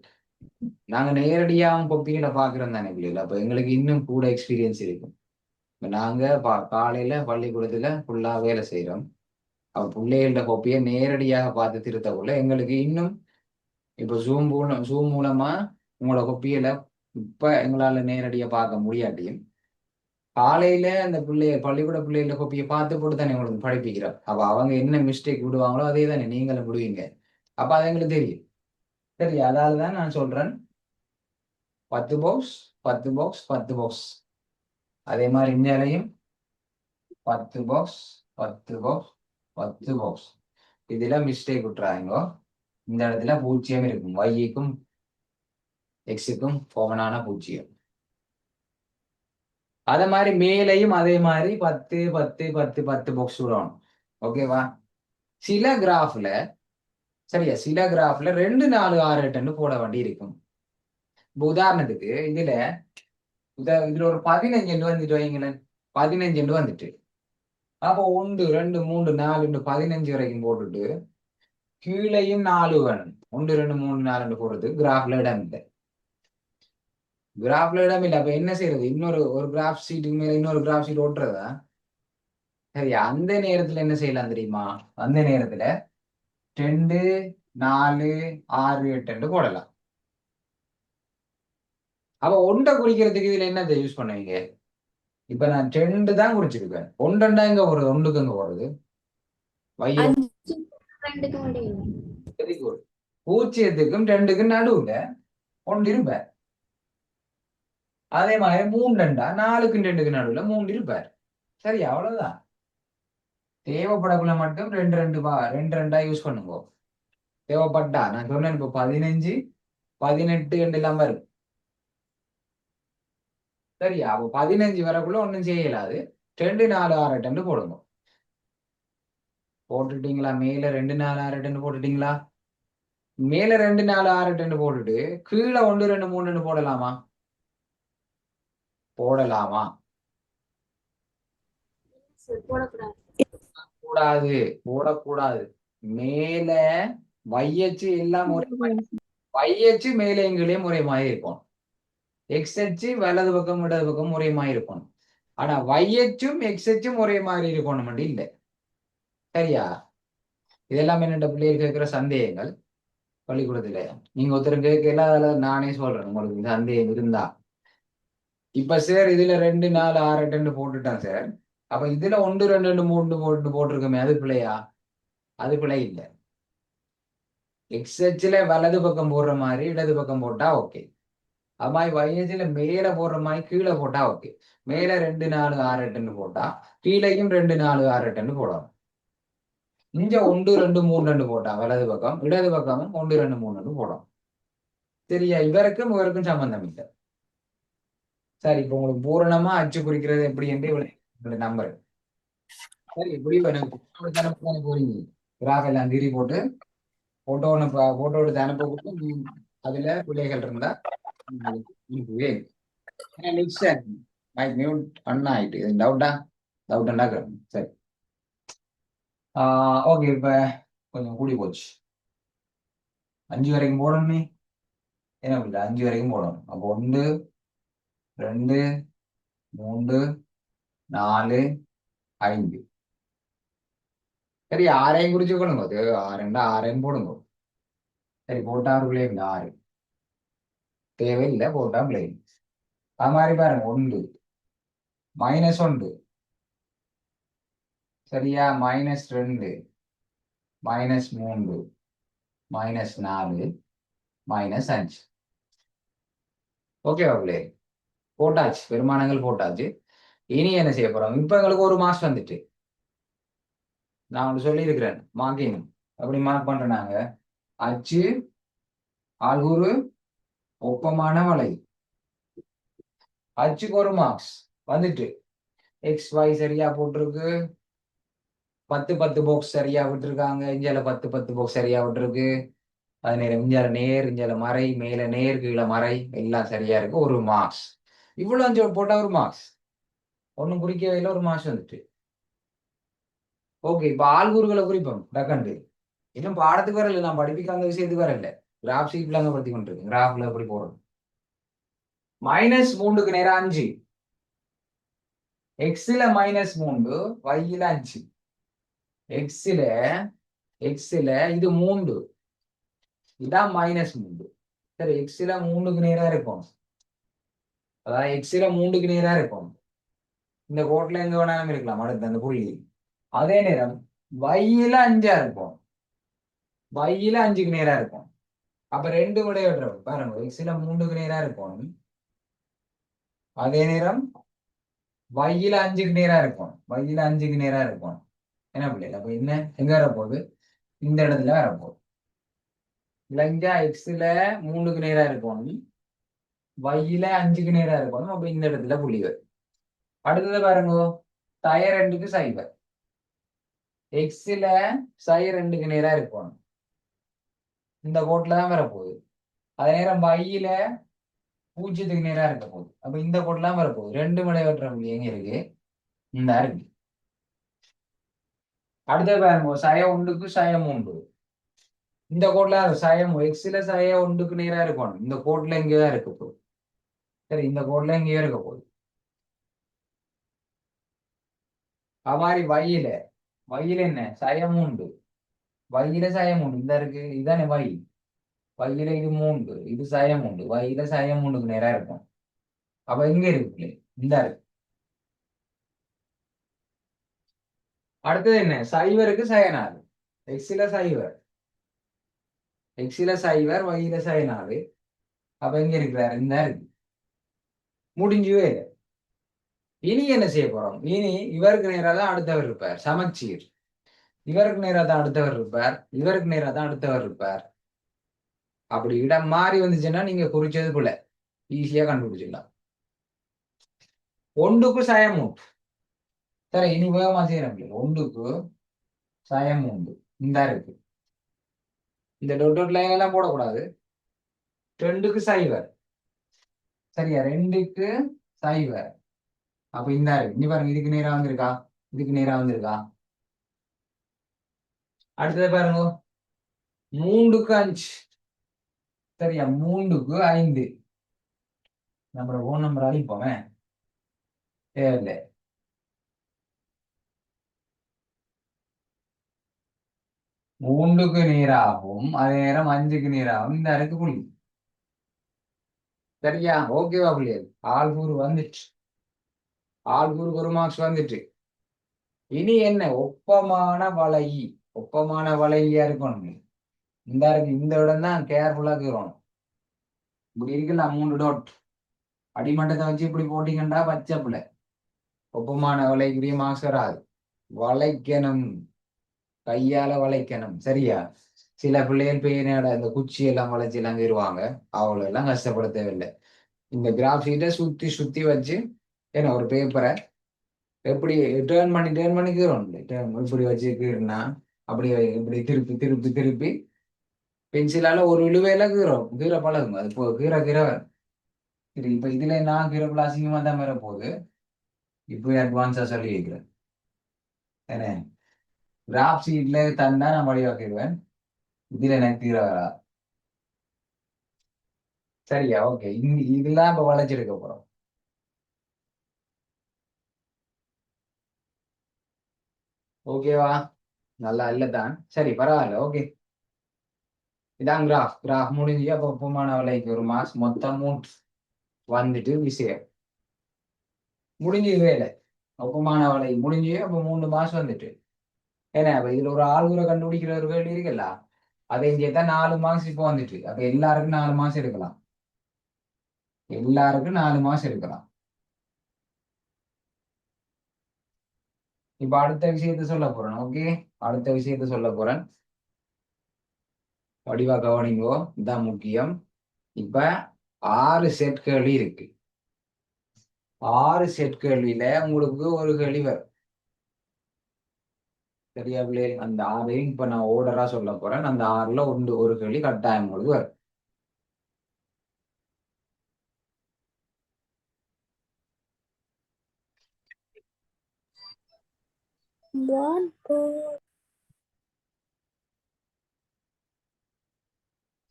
நாங்க நேரடியாகவும் கொப்பிகளை பாக்குறோம் தானே பிள்ளைகள். அப்ப எங்களுக்கு இன்னும் கூட எக்ஸ்பீரியன்ஸ் இருக்கும். இப்ப நாங்க காலையில பள்ளிக்கூடத்துல ஃபுல்லா வேலை செய்யறோம். அப்ப பிள்ளைகளோட கொப்பியை நேரடியாக பார்த்து திருத்தக்குள்ள எங்களுக்கு இன்னும், இப்ப ஜூம் மூலமா உங்களோட கொப்பியில இப்ப எங்களால நேரடியா பார்க்க முடியாட்டியும், காலையில அந்த பள்ளிக்கூட பிள்ளைகள கொப்பியை பார்த்து போட்டு தானே உங்களுக்கு படிப்பிக்கிறோம். அப்ப அவங்க என்ன மிஸ்டேக் விடுவாங்களோ அதே தானே நீங்களும் விடுவீங்க. அப்ப அது எங்களுக்கு தெரியும். சரி, அதால தான் நான் சொல்றேன் 10 பாக்ஸ், 10 பாக்ஸ், 10 பாக்ஸ். அதே மாதிரி இந்தியாலையும் 10 பாக்ஸ், 10 பாக்ஸ், 10 பாக்ஸ். இதுல மிஸ்டேக் விட்டுறாங்க. இந்த இடத்துல பூஜ்ஜியம் இருக்கும், வைக்கும் எக்ஸுக்கும் காமனான பூஜ்ஜியம். அதே மாதிரி மேலையும் அதே மாதிரி 10 10 10 10 பாக்ஸ் விடணும். ஓகேவா? சில கிராஃப்ல, சரியா, சில கிராஃப்ல 2 4 6 8 போட வேண்டி இருக்கும். இப்போ உதாரணத்துக்கு இதுல ஒரு 15 வந்துட்டு வைங்களேன். 15 வந்துட்டு, அப்போ 1 2 3 4 15 வரைக்கும் போட்டுட்டு கீழையும் 4 வேணும். 1 2 3 4 போடுறது கிராஃப்ல இடம் இல்லை. கிராஃப்ல இடம் இல்லை. அப்ப என்ன செய்யறது? ஒரு கிராஃப் ஷீட்டுக்கு மேல இன்னொரு கிராஃப் ஷீட் ஓட்டுறதா? சரி, அந்த நேரத்துல என்ன செய்யலாம் தெரியுமா? அந்த நேரத்துல 2 4 6 8 போடலாம். அப்ப 1 குறிக்கிறதுக்கு இதுல என்னத்தை யூஸ் பண்ணுவீங்க? இப்ப நான் 2 தான் குறிச்சிருக்கேன். 1 எங்க போறது? 1க்கு எங்க போறது? வைய. Very good. 0க்கும் 2க்கும் நடுவுல 1 இருப்பார். அதே மாதிரி 3 4க்கும் 2க்கும் நடுவுல 3 இருப்பார். சரி, அவ்வளவுதான். தேவைப்படக்குள்ள மட்டும் 2 2 யூஸ் பண்ணுங்க. தேவைப்பட்டா நான் சொன்னேன், இப்போ 15 18 எல்லாம் வரும். சரியா? அப்போ 15 வரக்குள்ள ஒன்றும் செய்யலாது. 2 4 6 8 போடுங்க. போட்டுட்டீங்களா? மேல 2 4 6 8 போட்டுட்டீங்களா? மேல 2 4 6 8 போட்டுட்டு கீழே 1 2 3 போடலாமா? போடலாமா? கூடாது, போடக்கூடாது. மேல வையச்சு எல்லாம் வையச்சு மேலே எங்களையும் ஒரே மாதிரி இருக்கும். எக்ஸ் அச்சு வலது பக்கம் இடது பக்கம் ஒரே மாதிரி இருக்கும். ஆனா வையச்சும் எக்ஸ் அச்சும் ஒரே மாதிரி இருக்கணும் இல்லை. சரியா? இதெல்லாம் என்னென்ன பிள்ளைகள் கேட்கிற சந்தேகங்கள் பள்ளிக்கூடத்துல. நீங்க ஒருத்தர் கேட்கல, அதில் நானே சொல்றேன் உங்களுக்கு சந்தேகம் இருந்தா. இப்ப சார் இதுல 2 4 6 8 போட்டுட்டேன் சார். அப்ப இதுல 1 2 3 போட்டிருக்கோமே, அது பிள்ளையா? அது பிள்ளை இல்லை. எக்ஸ் அச்சுல வலது பக்கம் போடுற மாதிரி இடது பக்கம் போட்டா ஓகே. அது மாதிரி வையச்சுல மேல போடுற மாதிரி கீழே போட்டா ஓகே. மேல 2 4 6 8 போட்டா கீழையும் 2 4 6 8 போடணும். இங்க 1 2 3 போட்டா வலது பக்கம், இடது பக்கமும் 1 2 3 போடணும். சரியா? இவருக்கும் சம்பந்தம் இல்லை. சரி, இப்ப உங்களுக்கு பூரணமா அச்சு குறிக்கிறது எப்படி என்று நம்பர். சரி, எப்படி எனக்கு போறீங்க? கிராஃப் எல்லாம் திரி போட்டு போட்டோ எடுத்து அனுப்ப கொடுத்து அதுல பிள்ளைகள் இருந்தா அனுப்புவேன். மைக் மியூட் பண்ண ஆயிட்டு. டவுட்டா சரி. ஓகே, இப்ப கொஞ்சம் கூடி போச்சு. 5 வரைக்கும் போடணுமே. என்ன புரியல? 5 வரைக்கும் போடணும். அப்போ 1 2 3 4 5. சரி, 6ஐயும் குறிச்சு கொள்ளுங்க. அது 6 6ஐயும் போடுங்க. சரி, போட்டா ஒரு பிள்ளை 6 தேவையில்லை, போட்டா பிள்ளை. அது மாதிரி பாருங்க, 1 -1, சரியா? -2 -3 -4 -5. ஓகேவா பிள்ளை? போட்டாச்சு, பெருமானங்கள் போட்டாச்சு. இனி என்ன செய்ய போறோம்? இப்ப எங்களுக்கு ஒரு மார்க்ஸ் வந்துட்டு, நான் ஒன்று சொல்லியிருக்கிறேன் மார்க்கிங். அப்படி மார்க் பண்றேனாங்க, அச்சு, ஆள்கூறு, ஒப்பமான வளை. அச்சுக்கு ஒரு மார்க்ஸ் வந்துட்டு, எக்ஸ் ஒய் சரியா போட்டிருக்கு, 10 பாக்ஸ் சரியா விட்டுருக்காங்க, இஞ்சால 10 பாக்ஸ் சரியா விட்டுருக்கு. அது நேரம் இஞ்சால நேர், இஞ்சால மறை, மேல நேர், கீழே மறை, எல்லாம் சரியா இருக்கு, ஒரு மார்க்ஸ். இவ்வளவு அஞ்சு போட்டா ஒரு மார்க்ஸ், ஒன்றும் குறிக்கவே இல்லை, ஒரு மார்க்ஸ் வந்துட்டு. ஓகே, இப்ப ஆள்கூறுகளை குறிப்போம் டக்கண்டு. இன்னும் பாடத்துக்கு வரல, நான் படிப்பிக்க அந்த விஷயத்துக்கு வரல. கிராஃப் ஷீட்ல அங்க படுத்தி கொண்டிருக்கு, கிராஃப்ல எப்படி போடுறது. -3க்கு நேரம் 5, எக்ஸ்ல -3, ஒய்ல 5. எக்ஸ்ல இது 3, இதான் -3. சரி, எக்ஸ்ல 3க்கு நேரா இருக்கும், அதாவது எக்ஸ்ல 3க்கு நேரா இருக்கும். இந்த கோட்ல எங்க வேணாலும் இருக்கலாம் அடுத்து அந்த புள்ளி. அதே நேரம் வையில 5ஆ இருக்கும், வையில 5க்கு நேரா இருக்கும். அப்ப 2 விடைய விடுறோம் பாருங்க, எக்ஸ்ல 3க்கு நேரா இருக்கும், அதே நேரம் வையில 5க்கு நேரா இருக்கும், வையில 5க்கு நேரா இருக்கும். என்ன பிள்ளைல அப்ப என்ன எங்க வரப்போகுது? இந்த இடத்துல வரப்போகுது. இங்க எக்ஸ்ல 3க்கு நேரா இருக்கும், வையில 5க்கு நேரா இருக்கும். அப்ப இந்த இடத்துல புள்ளி வரும். அடுத்தது பாருங்க, சய 2க்கு சைபர். எக்ஸ்ல சய 2க்கு நேரா இருக்கும், இந்த கோட்ல தான் வரப்போகுது. அதே நேரம் வையில 0க்கு நேரா இருக்க போகுது. அப்ப இந்த கோட்லாம் வரப்போகுது. 2 மடை வெட்டுற புள்ளி எங்க இருக்கு? இந்த இருக்கு. அடுத்தது பாருங்க, சய 1க்கு சய 3. இந்த கோட்ல சயம் எக்ஸ்ல சய 1க்கு நேரா இருக்கும், இந்த கோட்ல எங்கேதான் இருக்க போகுது. சரி, இந்த கோட்ல எங்கேயோ இருக்க போகுது. அது மாதிரி வையில என்ன சயம் 3, வையில சயம் 3 இந்த இருக்கு, இதுதானே வை. வையில இது 3, இது சயம் 3, வையில சயம் 3க்கு நேரா இருக்கும். அப்ப எங்க இருக்கு? இந்த இருக்கு. அடுத்தது என்ன? சைவருக்கு சய 4, எக்ஸ்ல சைவர், எக்ஸ்ல சைவர், வையில சய 4. அப்ப எங்க இருக்கிறாரு? இந்த இருக்கு. முடிஞ்சுவே இல்லை. இனி என்ன செய்ய போறோம்? இனி இவருக்கு நேராக தான் அடுத்தவர் இருப்பார், சமச்சீர். இவருக்கு நேராக தான் அடுத்தவர் இருப்பார், இவருக்கு நேராக தான் அடுத்தவர் இருப்பார். அப்படி இடம் மாறி வந்துச்சுன்னா நீங்க குறிச்சது போல ஈஸியா கண்டுபிடிச்சிடலாம். 1க்கு சயம் 3. சரி, இனி வேகமா செய்யறோம். 1க்கு சயம் 3 இந்த இருக்கு, இந்த டொட் லைன் எல்லாம் போடக்கூடாது. 2க்கு சைவர், சரியா, 2க்கு சைவர். அப்ப இந்த இருக்கு. இனி பாருங்க, இதுக்கு நேரா வந்திருக்கா, இதுக்கு நேரா வந்திருக்கா. அடுத்தது பாருங்க, 3க்கு 5, சரியா, 3க்கு 5. நம்ம ஓன் நம்பர் அழிப்போமே, தேவையில்லை. 3க்கு நேராகும், அதே நேரம் 5க்கு நேராகும், இந்த இருக்கு புள்ளி. சரியா, ஓகேவா புள்ளியது? ஆள்கூறு வந்துட்டு, ஆள்கூறுக்கு ஒரு மார்க்ஸ் வந்துட்டு. இனி என்ன? ஒப்பமான வலை. ஒப்பமான வலையா இருக்கணும். இந்த இருக்கு, இந்த இடம் தான் கேர்ஃபுல்லா இருக்கணும். இப்படி இருக்குல்ல 3 டாட், அடிமட்டத்தை வச்சு இப்படி போட்டீங்கன்னா பச்சைப்புல ஒப்பமான வலைக்குரிய மார்க்ஸ் வராது. வளைக்கணும், கையால வளைக்கணும். சரியா, சில பிள்ளைகள் பேனோட இந்த குச்சி எல்லாம் வளைச்சு எல்லாம் தருவாங்க, அவ்வளோ எல்லாம் கஷ்டப்பட தேவையில்லை. இந்த கிராஃப் ஷீட்டை சுத்தி சுத்தி வச்சு ஏன்னா ஒரு பேப்பரை எப்படி டேர்ன் பண்ணி கீறோம், இப்படி வச்சு கீறினா அப்படி இப்படி திருப்பி திருப்பி திருப்பி பென்சிலால ஒரு இழுவையில கீற பழகும். அது இப்போ கீற சரி, இப்ப இதுல நான் கீற அசிங்கமா தான் வர போகுது. இப்போ அட்வான்ஸா சொல்லி வைக்கிறேன். ஏன்னா கிராஃப் ஷீட்ல தந்தா நான் வழிவாக்கிடுவேன், இதுல எனக்கு கீற வரா. சரியா, ஓகே. இதெல்லாம் இப்ப வளைச்செடுக்க போறோம். ஓகேவா? நல்லா இல்லதான், சரி பரவாயில்ல, ஓகே. இதான் கிராஃப் முடிஞ்சு. அப்ப ஒப்பமான வலைக்கு ஒரு மார்க்ஸ், மொத்தம் 3 வந்துட்டு விஷயம் முடிஞ்சு வேலை. ஒப்பமான வலை முடிஞ்சு, அப்ப 3 மார்க்ஸ் வந்துட்டு. ஏன்னா அப்ப இதுல ஒரு ஆள்கூரை கண்டுபிடிக்கிற ஒரு கேள்வி இருக்குல்ல, அதை இங்கே தான் 4 மார்க்ஸ் இப்போ வந்துட்டு. அப்ப எல்லாருக்கும் 4 மார்க்ஸ் எடுக்கலாம். எல்லாருக்கும் 4 மாசம் இருக்கலாம். இப்ப அடுத்த விஷயத்த சொல்ல போறேன். ஓகே, அடுத்த விஷயத்த சொல்ல போறேன். வடிவா கவனிங்கோ, இதுதான் முக்கியம். இப்ப 6 செட் கேள்வி இருக்கு. 6 செட் கேள்வியில உங்களுக்கு ஒரு கேள்வி வரும். சரியா பிள்ளைகள்? அந்த 6ஐயும் இப்ப நான் ஓர்டரா சொல்ல போறேன். அந்த 6ல ஒரு கேள்வி கட்டாயம் உங்களுக்கு வரும்.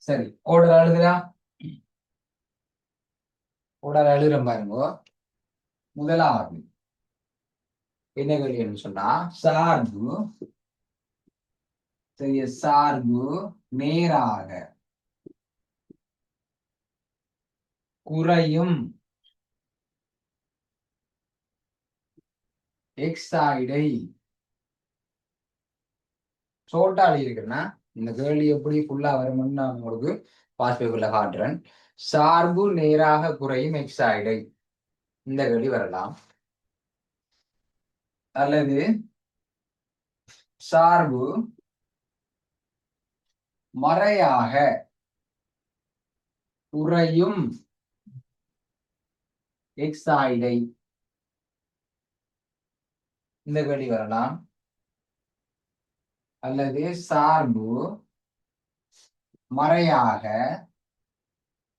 சரி, ஓர்டர் எழுதுறா, ஓர்டர் எழுதுறேன் பாருங்க. முதலாவது என்ன கேள்வின்னு சொன்னா, சார்பு, சரியா, சார்பு நேராக குறையும் எக்ஸாய்டை சோட்டாளி இருக்குன்னா, இந்த கேள்வி எப்படி ஃபுல்லா வரும்னு நான் உங்களுக்கு பாஸ் பேப்பர்ல காட்டுறேன். சார்பு நேராக குறையும் எக்ஸாய்டை, இந்த கேள்வி வரலாம். அல்லது சார்பு மறையாக குறையும் எக்ஸாய்டை, இந்த கேள்வி வரலாம். அல்லது சார்பு மறையாக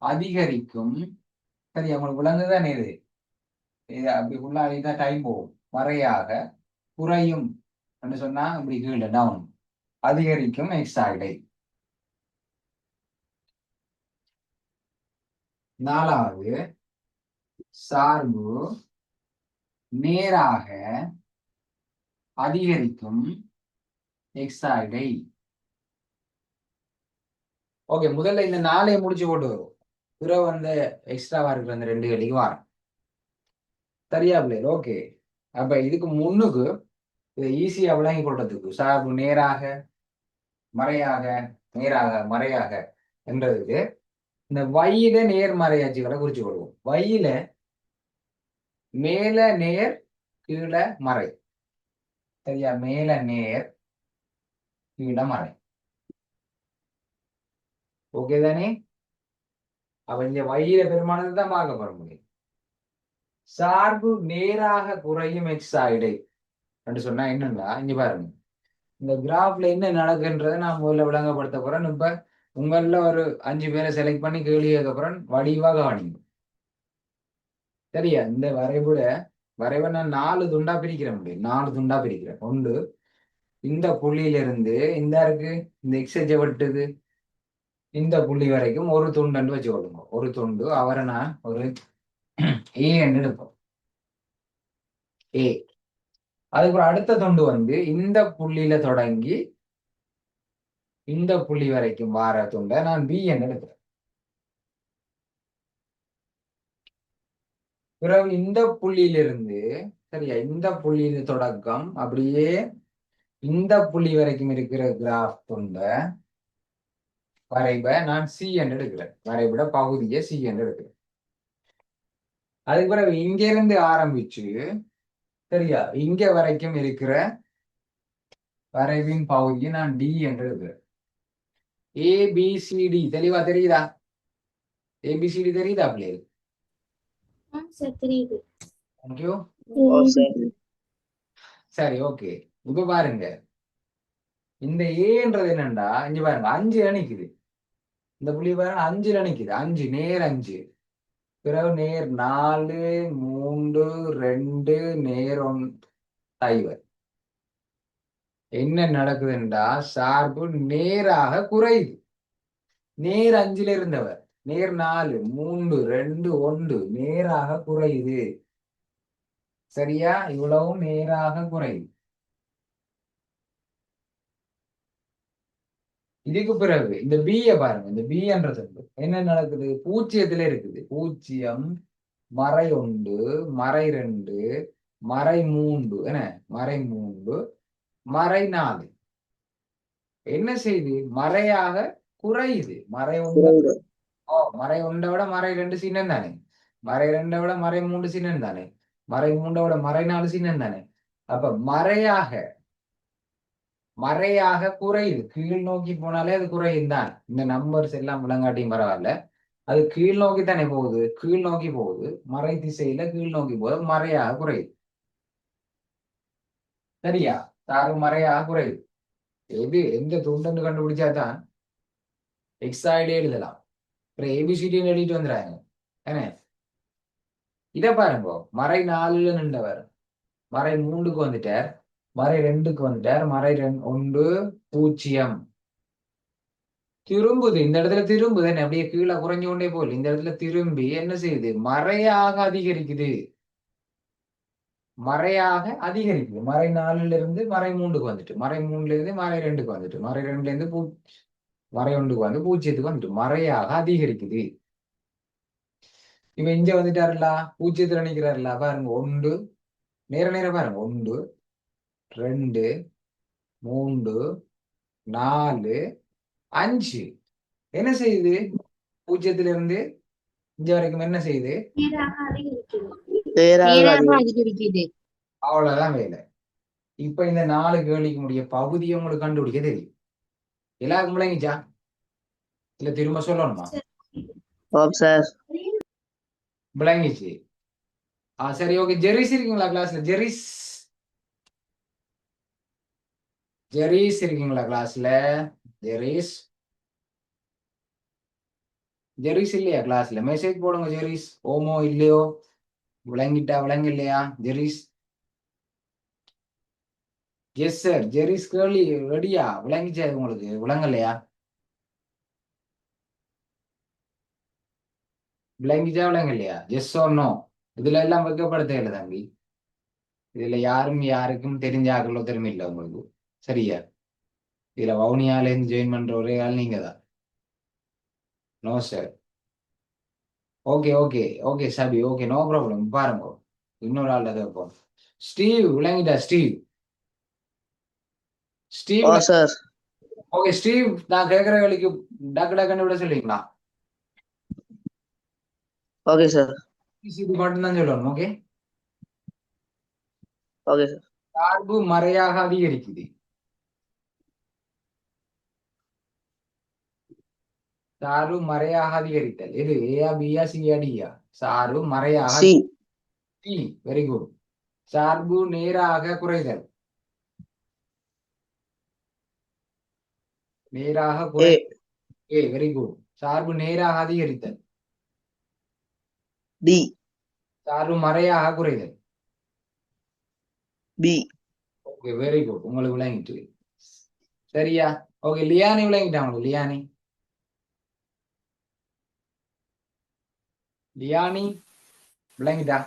அதிகரிக்கும், சரி உங்களுக்கு விளங்குதான் இது, அப்படி ஃபுல்லா டைம் போகும். மறையாக குறையும் என்று சொன்னா இப்படி கீழே டவுன், அதிகரிக்கும் எக்ஸாய்டை. 4வது சார்பு நேராக அதிகரிக்கும் எக்ஸாய்டை. ஓகே, முதல்ல இந்த 4ஐ முடிச்சு போட்டு வரும். பிறகு வந்து எக்ஸ்ட்ராவா இருக்கிற அந்த 2 கேள்விக்கு வரும். சரியா பிள்ளைகள்? ஓகே, அப்ப இதுக்கு முன்னுக்கு இதை ஈஸியா விளங்கி கொள்றதுக்கு, சார்பு நேராக மறையாக நேராக மறையாக என்றதுக்கு இந்த வையில நேர்மறையாட்சிகளை குறிச்சு கொள்வோம். வையில மேல நேர் கீழே மறை, சரியா, மேல நேர் கீழே மறை. ஓகே தானே? அப்ப இந்த வையில பெருமானது தான் பார்க்க போற முடியும். சார்பு நேராக குறையும் எக்ஸாய்டை என்று சொன்னா என்னன்னா, இங்க பாருங்க, இந்த கிராஃப்ல என்ன நடக்குன்றதை நான் முதல்ல விளங்கப்படுத்த போறேன். இப்ப உங்கள ஒரு 5 பேரை செலக்ட் பண்ணி கேள்வி கேட்க போறேன். வடிவாக கவனிங்க. சரியா? இந்த வரைவை நான் 4 துண்டா பிரிக்கிற முடியும். 4 துண்டா பிரிக்கிறேன். ஒன்று இந்த புள்ளியிலிருந்து இந்த இருக்கு, இந்த எக்ஸை வெட்டுது இந்த புள்ளி வரைக்கும் ஒரு துண்டு வச்சு கொள்ளுங்க. ஒரு துண்டு, அவரை நான் ஒரு ஏ என்று எடுப்போம். ஏ. அதுக்கப்புறம் அடுத்த துண்டு வந்து இந்த புள்ளியில தொடங்கி இந்த புள்ளி வரைக்கும் வார துண்டை நான் பி என்று எடுக்கிறேன். பிறகு இந்த புள்ளியிலிருந்து, சரியா, இந்த புள்ளியில தொடக்கம் அப்படியே இந்த புள்ளி வரைக்கும் இருக்கிற கிராஃப் துண்டை வரைப நான் சி என்று எடுக்கிறேன். வரைபட பகுதியை சி என்று எடுக்கிறேன். அதுக்கு பிறகு இங்க இருந்து ஆரம்பிச்சு, சரியா, இங்க வரைக்கும் இருக்கிற வரைவின் பகுதியை நான் டி என்று எடுக்கிறேன். ஏபிசிடி தெளிவா தெரியுதா? ஏபிசிடி தெரியுதா பிள்ளைகள்? தெரியுது. தேங்க்யூ. சரி, ஓகே. இப்ப பாருங்க, இந்த ஏன்றது என்னண்டா, இங்க பாருங்க 5 நிக்குது. இந்த புள்ளி பாருங்க 5 நிக்குது. 5 நேர் 5, பிறகு நேர் 4, 3, 2, நேர் 1 சைவர். என்ன நடக்குதுண்டா, சார்பு நேராக குறையுது. நேர் 5ல இருந்தவர் நேர் 4, 3, 2, 1 நேராக குறையுது. சரியா? இவ்வளவும் நேராக குறையுது. இதுக்கு பிறகு இந்த பிய பாருங்க, இந்த பி என்றது என்ன நடக்குது, பூஜ்ஜியத்துல இருக்குது. 0, மறை 1, மறை 2, மறை 3, என்ன மறை 3, மறை 4 என்ன செய்யுது, மறையாக குறையுது. மறை 1 மறை 1 விட மறை 2 சின்னம் தானே. மறை 2 விட மறை 3 சின்னம் தானே. மறை 3 விட மறை 4 சின்னம் தானே. அப்ப மறையாக குறையுது. கீழ் நோக்கி போனாலே அது குறையும் தான். இந்த நம்பர்ஸ் எல்லாம் விளங்காட்டியும் பரவாயில்ல. அது கீழ் நோக்கி தானே போகுது. கீழ் நோக்கி போகுது. மறை திசையில கீழ் நோக்கி போகுது. மறையாக குறையுது. சரியா? சார்பு மறையாக குறையுது. எந்த துண்டுன்னு கண்டுபிடிச்சா தான் எக்ஸாய்டே எழுதலாம். அப்புறம் ஏபிசிடின்னு எழுதிட்டு வந்துடுறாங்க. ஏன்னா இதை பாருங்க, மறை 4ல நின்றவர் மறை 3க்கு வந்துட்டார், மறை 2க்கு வந்துட்டார், மறை 1 0 திரும்புது. இந்த இடத்துல திரும்புது என்ன, அப்படியே கீழே குறைஞ்சு கொண்டே போகுது. இந்த இடத்துல திரும்பி என்ன செய்யுது, மறையாக அதிகரிக்குது. மறையாக அதிகரிக்குது. மறை 4ல இருந்து மறை 3க்கு வந்துட்டு, மறை 3ல இருந்து மறை 2க்கு வந்துட்டு, மறை 2ல இருந்து மறை 1க்கு வந்து 0க்கு வந்துட்டு மறையாக அதிகரிக்குது. இவன் இங்க வந்துட்டாருல, 0த்துல நிக்கிறாருல, பாருங்க 1 நேர பாருங்க 1 2 3 4 5 என்ன செய்யுது, 0த்துல இருந்து இங்க வரைக்கும் என்ன செய்யுது, நேராக அதிகரிக்கிறது. நேராக அதிகரிக்குது. அவ்வளவுதான் வேலை. இப்ப இந்த 4 கேள்விக்கு முடிய பகுதியை உங்களுக்கு கண்டுபிடிக்க தெரியும். எல்லாருக்கும் விளங்கிச்சா, இல்ல திரும்ப சொல்லணுமா? சார் விளங்கிச்சு. சரி, ஓகே. ஜெரிஸ் இருக்கீங்களா கிளாஸ்ல? ஜெரிஸ் இருக்கீங்களா கிளாஸ்ல? ஜெரிஸ் இல்லையா கிளாஸ்ல? மெசேஜ் போடுங்க ஜெரிஸ். ஓமோ இல்லையோ, விளங்கிட்டா விளங்க இல்லையா ஜெரிஸ்? Yes sir. ஜெரிஸ் கேள்வி ரெடியா? விளங்கிச்சா உங்களுக்கு? விளங்கலையா? விளங்கிச்சா விளங்க இல்லையா? Yes or no? இதுல எல்லாம் வைக்கப்படுத்த இல்லை தம்பி. இதுல யாருக்கும் தெரிஞ்சாக்களோ திறமை இல்லை உங்களுக்கு. சரியா? இதுல வவுனியால இருந்து ஜாயின் பண்ற ஒரே ஆள் நீங்க தான். No sir. Okay okay okay சபி, ஓகே, நோ ப்ராப்ளம். பாருங்க, இன்னொரு ஆள் அதை வைப்போம். ஸ்டீவ் விளங்கிட்டா? ஸ்டீவ் சார் ஓகே ஸ்டீவ், நான் கேட்கிற வேலைக்கு டக்கு டக்குன்னு விட சொல்லிங்களா? ஓகே சார் இது மட்டும்தான் சொல்லணும். ஓகே. ஓகே சார் சார்பு மறையாக அதிகரிக்குது. சார்பு மறையாக அதிகரித்தல் எது? ஏயா பியா சியா டியா? சார்பு மறையாக சி டி. Very good. சார்பு நேராக குறைதல். நேராக ஏ குறை. A, very good. சார்பு நேராக அதிகரித்தல். டி சார்பு மறையாக குறைதல். B okay, very good. உங்களுக்கு விளங்கிட்டு சரியா? ஓகே, லியானி விளங்கிட்டா உங்களுக்கு? லியானி விளங்கிட்டா?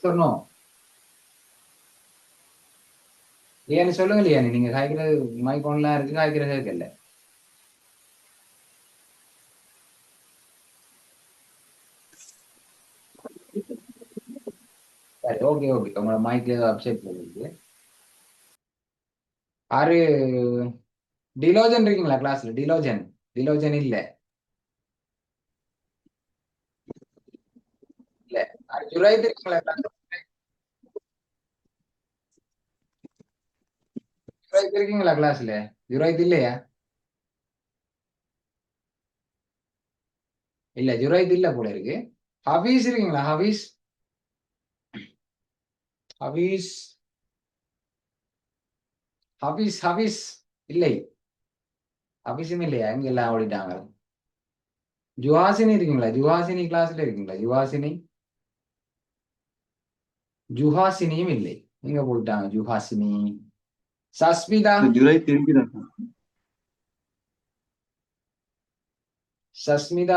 சொன்னோம். லியானி சொல்லுங்க. லியானி, நீங்க காய்க்கிறது மைக் ஒன்லாம் இருக்கு, காய்க்கிற கேட்கல. சரி, ஓகே ஓகே. உங்களோட மைக்ல ஏதோ அப்செட் போகுது. ஆறு டிலோஜன் இருக்கீங்களா கிளாஸ்ல? டிலோஜன் இல்ல இல்ல. ஜுரைத் இருக்கீங்களா கிளாஸ்ல? ஜுரைத் இருக்கீங்களா கிளாஸ்ல? ஜுரைத் இல்லையா? இல்ல, ஜுரைத் இல்ல போல இருக்கு. ஹபீஸ் இருக்கீங்களா? ஹபீஸ் ஹபீஸ் இல்லை. ஹபீஸும் இல்லையா? எங்க எல்லாம் ஓடிட்டாங்க. ஜுஹாசினி இருக்கீங்களா? ஜுஹாசினி கிளாஸ்ல இருக்கீங்களா? ஜுஹாசினியும் இல்லை. எங்க போயிட்டாங்க ஜுஹாசினி? சஸ்மிதா ஜூலை திரும்பிதான்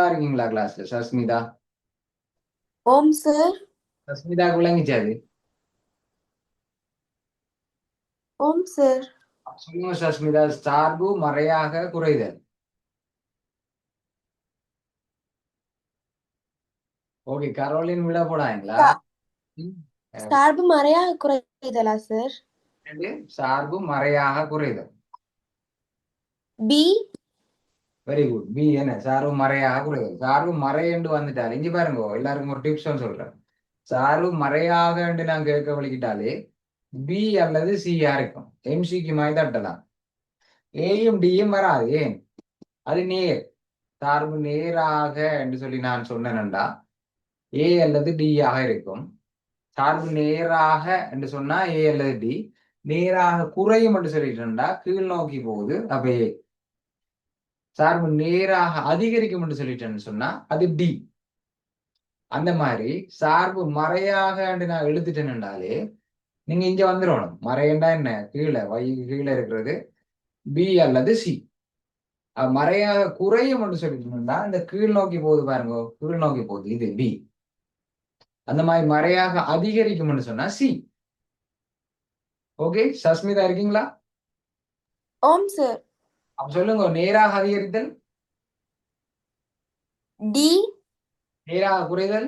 இருக்கீங்களா கிளாஸ்ல? ஓம் சார். சஸ்மிதாக்கு விளங்கிச்சாது? ஓம் சார். சொல்லுங்க சஸ்மிதா. சார்பு மறையாக குறைதல். ஓகே, கரோலின் விட போடாங்களா? சார்பு மறையாக குறைதலா சார்? சார்பு மறையாக குறைதல். B very good. பி என்ன சார்பு மறையாக குறைதல். சார்பு மறையண்டு வந்துட்டாலே இங்க பாருங்க, எல்லாருக்கும் ஒரு டிப்ஸ் சொல்றேன். சார்பு மறையாக நான் கேட்க வலிக்கிட்டாலே பி அல்லது சியா இருக்கும். எம்சிக்கு மாதிரி தட்டலாம். ஏயும் டியும் வராது. ஏன்? அது நேர். சார்பு நேராக என்று சொல்லி நான் சொன்னேன்டா ஏ அல்லது டி ஆக இருக்கும். சார்பு நேராக என்று சொன்னா ஏ அல்லது டி. நேராக குறையும் என்று சொல்லிட்டா கீழ் நோக்கி போகுது, அப்ப ஏ. சார்பு நேராக அதிகரிக்கும் என்று சொல்லிட்டேன்னு சொன்னா அது டி. அந்த மாதிரி சார்பு மறையாக நான் எழுத்துட்டேன்னுண்டாலே நீங்க இங்க வந்துடணும். மறையண்டா என்ன? கீழே கீழே இருக்கிறது பி அல்லது சி. மறையாக குறையும் என்று சொல்லிட்டோம்னா இந்த கீழ் நோக்கி போகுது பாருங்க, கீழ் நோக்கி போகுது, இது பி. அந்த மாதிரி மறையாக அதிகரிக்கும்னு சொன்னா சி. ஓகே, சஸ்மிதா இருக்கீங்களா? ஓம் சார். அப்ப சொல்லுங்க, நேராக அதிகரித்தல், டி நேராக குறைதல்,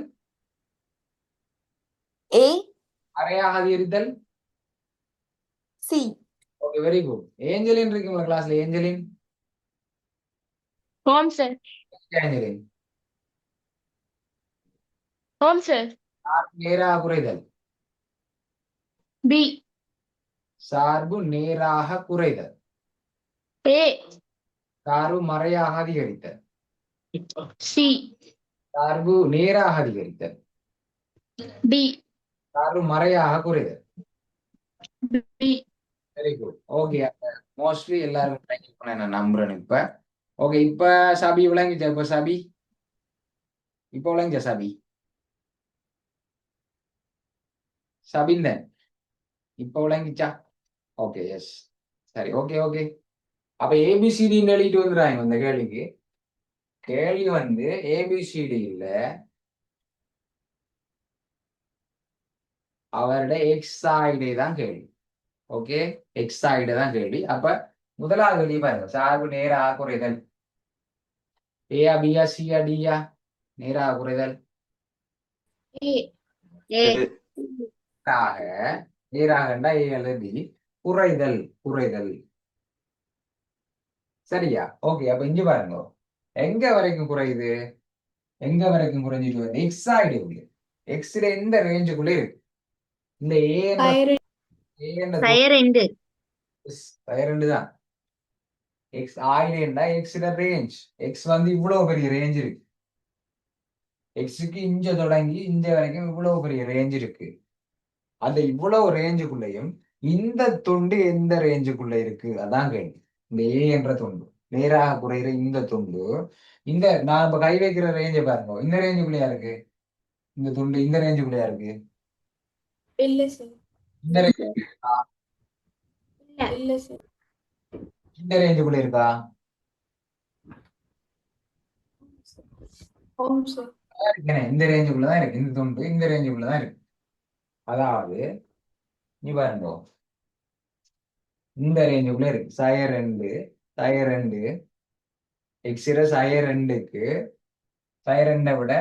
ஏ மறையாக அதிகரித்தல். C. Okay, very good. Angeline இருக்கீங்களா கிளாஸ்ல? ஏஞ்சலின், ஓம் சார். ஏஞ்சலின் ஓம் சார். நேராக குறைதல், பி. சார்பு நேராக குறைதல், ஏ. சார்பு மறையாக அதிகரித்தல், சி. சார்பு நேராக அதிகரித்தல், டி. சார்பு மறையாக குறைதல். B. Very good. Okay, mostly எல்லாரும் நான் நம்புறேன் இப்ப. ஓகே, இப்ப சபி விளங்கிச்சா? இப்ப சபி இப்ப விளங்கிச்சா? சபிந்தன் இப்ப விளங்கிச்சா? ஓகே, எஸ், சரி, ஓகே ஓகே. அப்ப ஏபிசிடின்னு எழுதிட்டு வந்துடுறாங்க இந்த கேள்விக்கு. கேள்வி வந்து ஏபிசிடி இல்ல, அவருடைய எக்ஸாய்டே தான் கேள்வி. ஓகே, எக்ஸாய்டே தான் கேள்வி. அப்ப முதலாவது கேள்வி பாருங்க, சார்பு நேராக குறைதல். ஏயா பியா சியா டியா? நேராக குறைதல் ஏ. நேராகண்டா ஏ அல்லது டி. குறைதல் குறைதல். சரியா? ஓகே, அப்ப இங்க பாருங்க, எங்க வரைக்கும் குறையுது? எங்க வரைக்கும் குறைஞ்சிட்டு வருது? எக்ஸ் ஆயிடுது. எக்ஸ்ல எந்த ரேஞ்சுக்குள்ள இருக்கு? இந்த ரெண்டு தான். எக்ஸ் ஆயிலேண்டா எக்ஸ்ல ரேஞ்ச். எக்ஸ் வந்து இவ்வளவு பெரிய ரேஞ்ச் இருக்கு. எக்ஸுக்கு இங்க தொடங்கி இந்த வரைக்கும் இவ்வளவு பெரிய ரேஞ்ச் இருக்கு. அந்த இவ்வளவு ரேஞ்சுக்குள்ளேயும் இந்த துண்டு எந்த ரேஞ்சுக்குள்ள இருக்கு? அதான் கேள்வி. இந்த ஏ என்ற துண்டு, நேராக குறைகிற இந்த துண்டு, இந்த நான் இப்ப கை வைக்கிற ரேஞ்சை பாருங்க, இந்த ரேஞ்சுக்குள்ளயா இருக்கு? இந்த துண்டு இந்த ரேஞ்சுக்குள்ளயா இருக்கு? இல்ல சார். இந்த ரேஞ்சு இருக்கா? இல்ல சார். இந்த ரேஞ்சுக்குள்ள இருக்கா? ஓம் சார். இந்த ரேஞ்சுக்குள்ளதான் இருக்கு. இந்த துண்டு இந்த ரேஞ்சுக்குள்ளதான் இருக்கு. அதாவது நீ பாருங்க, இந்த ரேஞ்சுக்குள்ள இருக்கு. சய ரெண்டு எக்ஸிர சய ரெண்டுக்கு சய ரெண்டை விட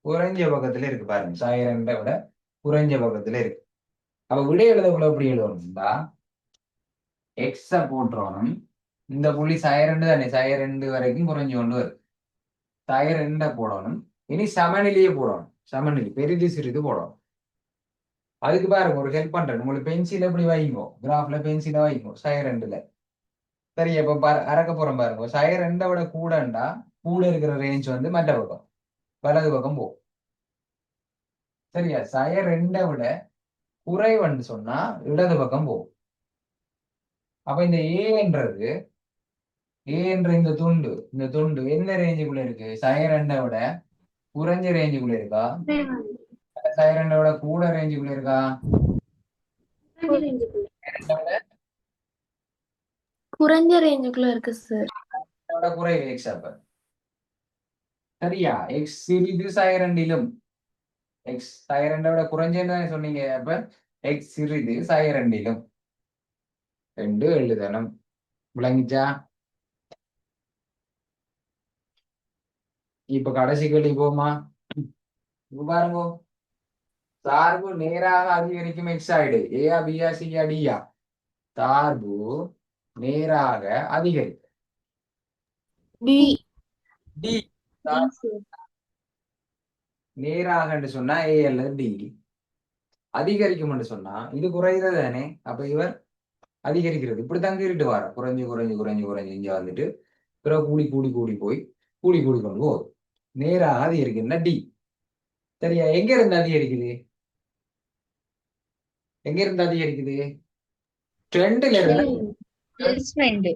குறைஞ்ச பக்கத்துல இருக்கு. பாருங்க, சய ரெண்டை விட குறைஞ்ச பக்கத்துல இருக்கு. அப்ப விடை எழுதக்குள்ள எப்படி எழுதணும்டா, எக்ஸ போட்டுறோம். இந்த புள்ளி சய ரெண்டு தானே, சய ரெண்டு வரைக்கும் குறைஞ்சு கொண்டு வரும். சய ரெண்டை போடணும். இனி சமநிலையே போடணும். சமநிலை பெரிது சிறிது போடணும். அதுக்கு பாருங்க, ஒரு ஹெல்ப் பண்றேன். உங்களுக்கு பென்சில் எப்படி வைங்கோ, கிராஃப்ல பென்சில வைங்கோ சய ரெண்டுல. சரி, இப்ப அறக்க போறோம் பாருங்க. சய ரெண்டை விட கூடண்டா கூட இருக்கிற ரேஞ்ச் வந்து மற்ற பக்கம், வலது பக்கம் போகும். சரியா? சய ரெண்டை விட குறைவன்னு சொன்னா இடது பக்கம் போகும். அப்ப இந்த ஏ என்ற இந்த துண்டு எந்த ரேஞ்சுக்குள்ள இருக்கு? சய ரெண்டை விட குறைஞ்ச ரேஞ்சுக்குள்ள இருக்கா? சய ரெண்டை விட கூட ரேஞ்சுக்குள்ள இருக்கா? குறைஞ்ச ரேஞ்சுக்குள்ள இருக்கு சார். குறைவு எக்ஸ். அப்ப சரியா? எக்ஸ் சிறிது சய ரெண்டிலும். எக்ஸ் சய ரெண்டை விட குறைஞ்சேன்னு தானே சொன்னீங்க. அப்ப எக்ஸ் சிறிது சய ரெண்டிலும் ரெண்டு எழுதணும். விளங்கிச்சா? இப்ப கடைசி கேள்வி போமா? இப்ப பாருங்க, சார்பு நேராக அதிகரிக்கும் எக்ஸ் ஆயிடு. ஏயா பியா சியா டியா? சார்பு நேராக அதிகரிக்கும். D D D sir. நேராக சொன்னா ஏ அல்லது டி. அதிகரிக்கும் சொன்னா இது குறைகிறது தானே, அப்ப இவர் அதிகரிக்கிறது. இப்படித்தான் கீறிட்டு வர குறைஞ்சு குறைஞ்சு குறைஞ்சு குறைஞ்சு இங்க வந்துட்டு பிறகு கூடி கூடி கூடி போய் கூடி கூடி கொண்டு போகுது. நேராக அதிகரிக்குதுன்னா டி. சரியா? எங்க இருந்து அதிகரிக்குது? எங்க இருந்து அதிகரிக்குது? ட்ரெண்ட்ல இருந்து. பிளஸ் 2.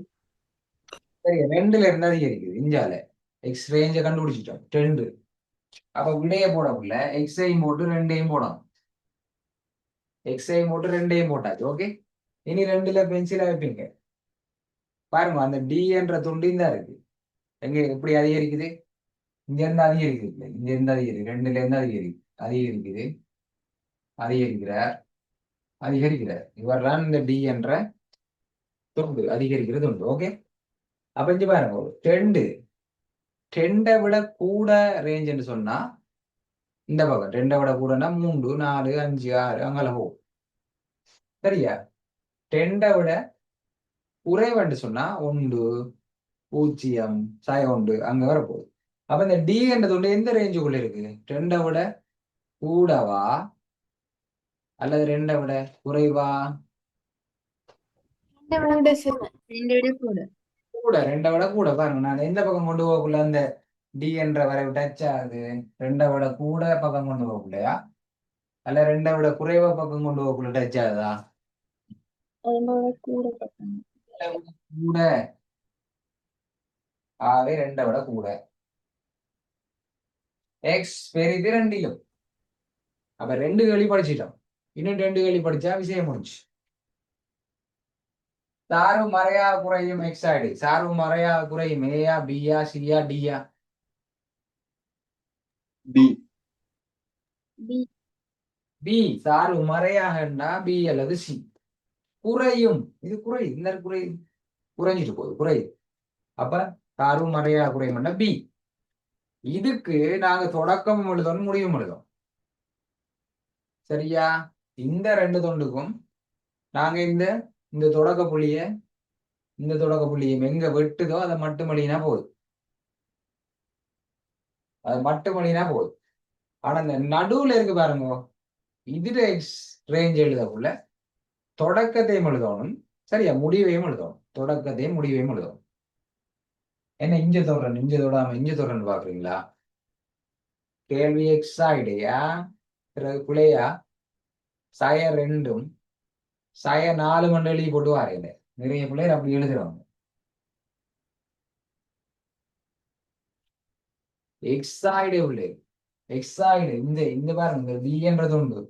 சரி, 2ல இருந்து அதிகரிக்குது. இஞ்சால எக்ஸ் ரேஞ்ச கண்டுபிடிச்சிட்டோம் 2. அப்ப உள்ளே போடக்குள்ள எக்ஸையும் போட்டு 2ஐயும் போடணும். எக்ஸையும் போட்டு 2ஐயும் போட்டாச்சு. ஓகே, இனி 2ல பென்சில வைப்பீங்க. பாருங்க, அந்த டி என்ற துண்டு தான் இருக்கு. எங்க எப்படி அதிகரிக்குது? இங்க இருந்து அதிகரிக்குது, இல்லை இங்க இருந்து அதிகரிக்குது. 2ல இருந்து அதிகரிக்குது அதிகரிக்கிறார் அதிகரிக்கிறார். இவர் தான் இந்த டி என்ற துண்டு, அதிகரிக்கிறது உண்டு. ஓகே, அப்ப இங்க பாருங்க, 2 விட கூட ரேஞ்சுன்னு சொன்னா இந்த பக்கம் 2 விட கூடனா 3 4 5 6 அங்கல போகும். சரியா? 2 விட குறைவுன்னு சொன்னா 1 0 1 அங்க வர போகுது. அப்ப இந்த டி என்றது ஒன்று எந்த ரேஞ்சுக்குள்ள இருக்கு? 2 விட கூடவா அல்லது 2 விட குறைவா? கூட சார். 2 விட கூட. கூட, 2 விட கூட. பாருங்க, நான் எந்த பக்கம் கொண்டு போகக்குள்ள அந்த டி என்ற வரைவு டச் ஆகுது? 2 விட கூட பக்கம் கொண்டு போகக்குள்ளையா அல்ல 2 விட குறைவா பக்கம் கொண்டு போகக்குள்ள டச் ஆகுதா? கூட பக்கம். கூட. ஆகவே 2 விட கூட. எக்ஸ் பெரிது 2லும். அப்ப 2 கேள்வி படிச்சிட்டோம். இன்னும் 2 கேள்வி படிச்சா விஷயம் முடிச்சு. சார்பு மறையா குறையும் எக்ஸ் ஆயிடு. சார்பு மறையா குறையும் ஏயா பியா சியா டியா? D B. சார்பு மறையாகண்டா பி அல்லது சி. குறையும், இது குறையுது. இந்த குறையுது, குறைஞ்சிட்டு போகுது, குறையுது. அப்ப சார்பு மறையா குறையும்னா பி. இதுக்கு நாங்க தொடக்கம் எழுதணும், முடிவும் எழுதணும். சரியா? இந்த 2 தொண்டுக்கும் நாங்க இந்த இந்த தொடக்க புள்ளியை எங்க வெட்டுதோ அதை மட்டும் எழுதினா போதும். அது மட்டும் எழுதினா போதும். ஆனா இந்த நடுவுல இருக்கு பாருங்க, இதுல எக்ஸ் ரேஞ்ச் எழுதக்குள்ள தொடக்கத்தையும் எழுதணும், சரியா, முடிவையும் எழுதணும். தொடக்கத்தையும் முடிவையும் எழுதணும். என்ன இஞ்ச தொடாம இஞ்ச தொடரன்னு பாக்குறீங்களா? கேள்வி எக்ஸ் ஆயிடையா பிறகு பிள்ளையா சய 2ம் சய 4 மணி எழுதி போட்டு வாரையில நிறைய பிள்ளைகள் அப்படி எழுதுறாங்க. எக்ஸாய்டு உள்ளே எக்ஸாய்டு இந்த இந்த பாருங்க, இந்த வி என்றது உண்டு.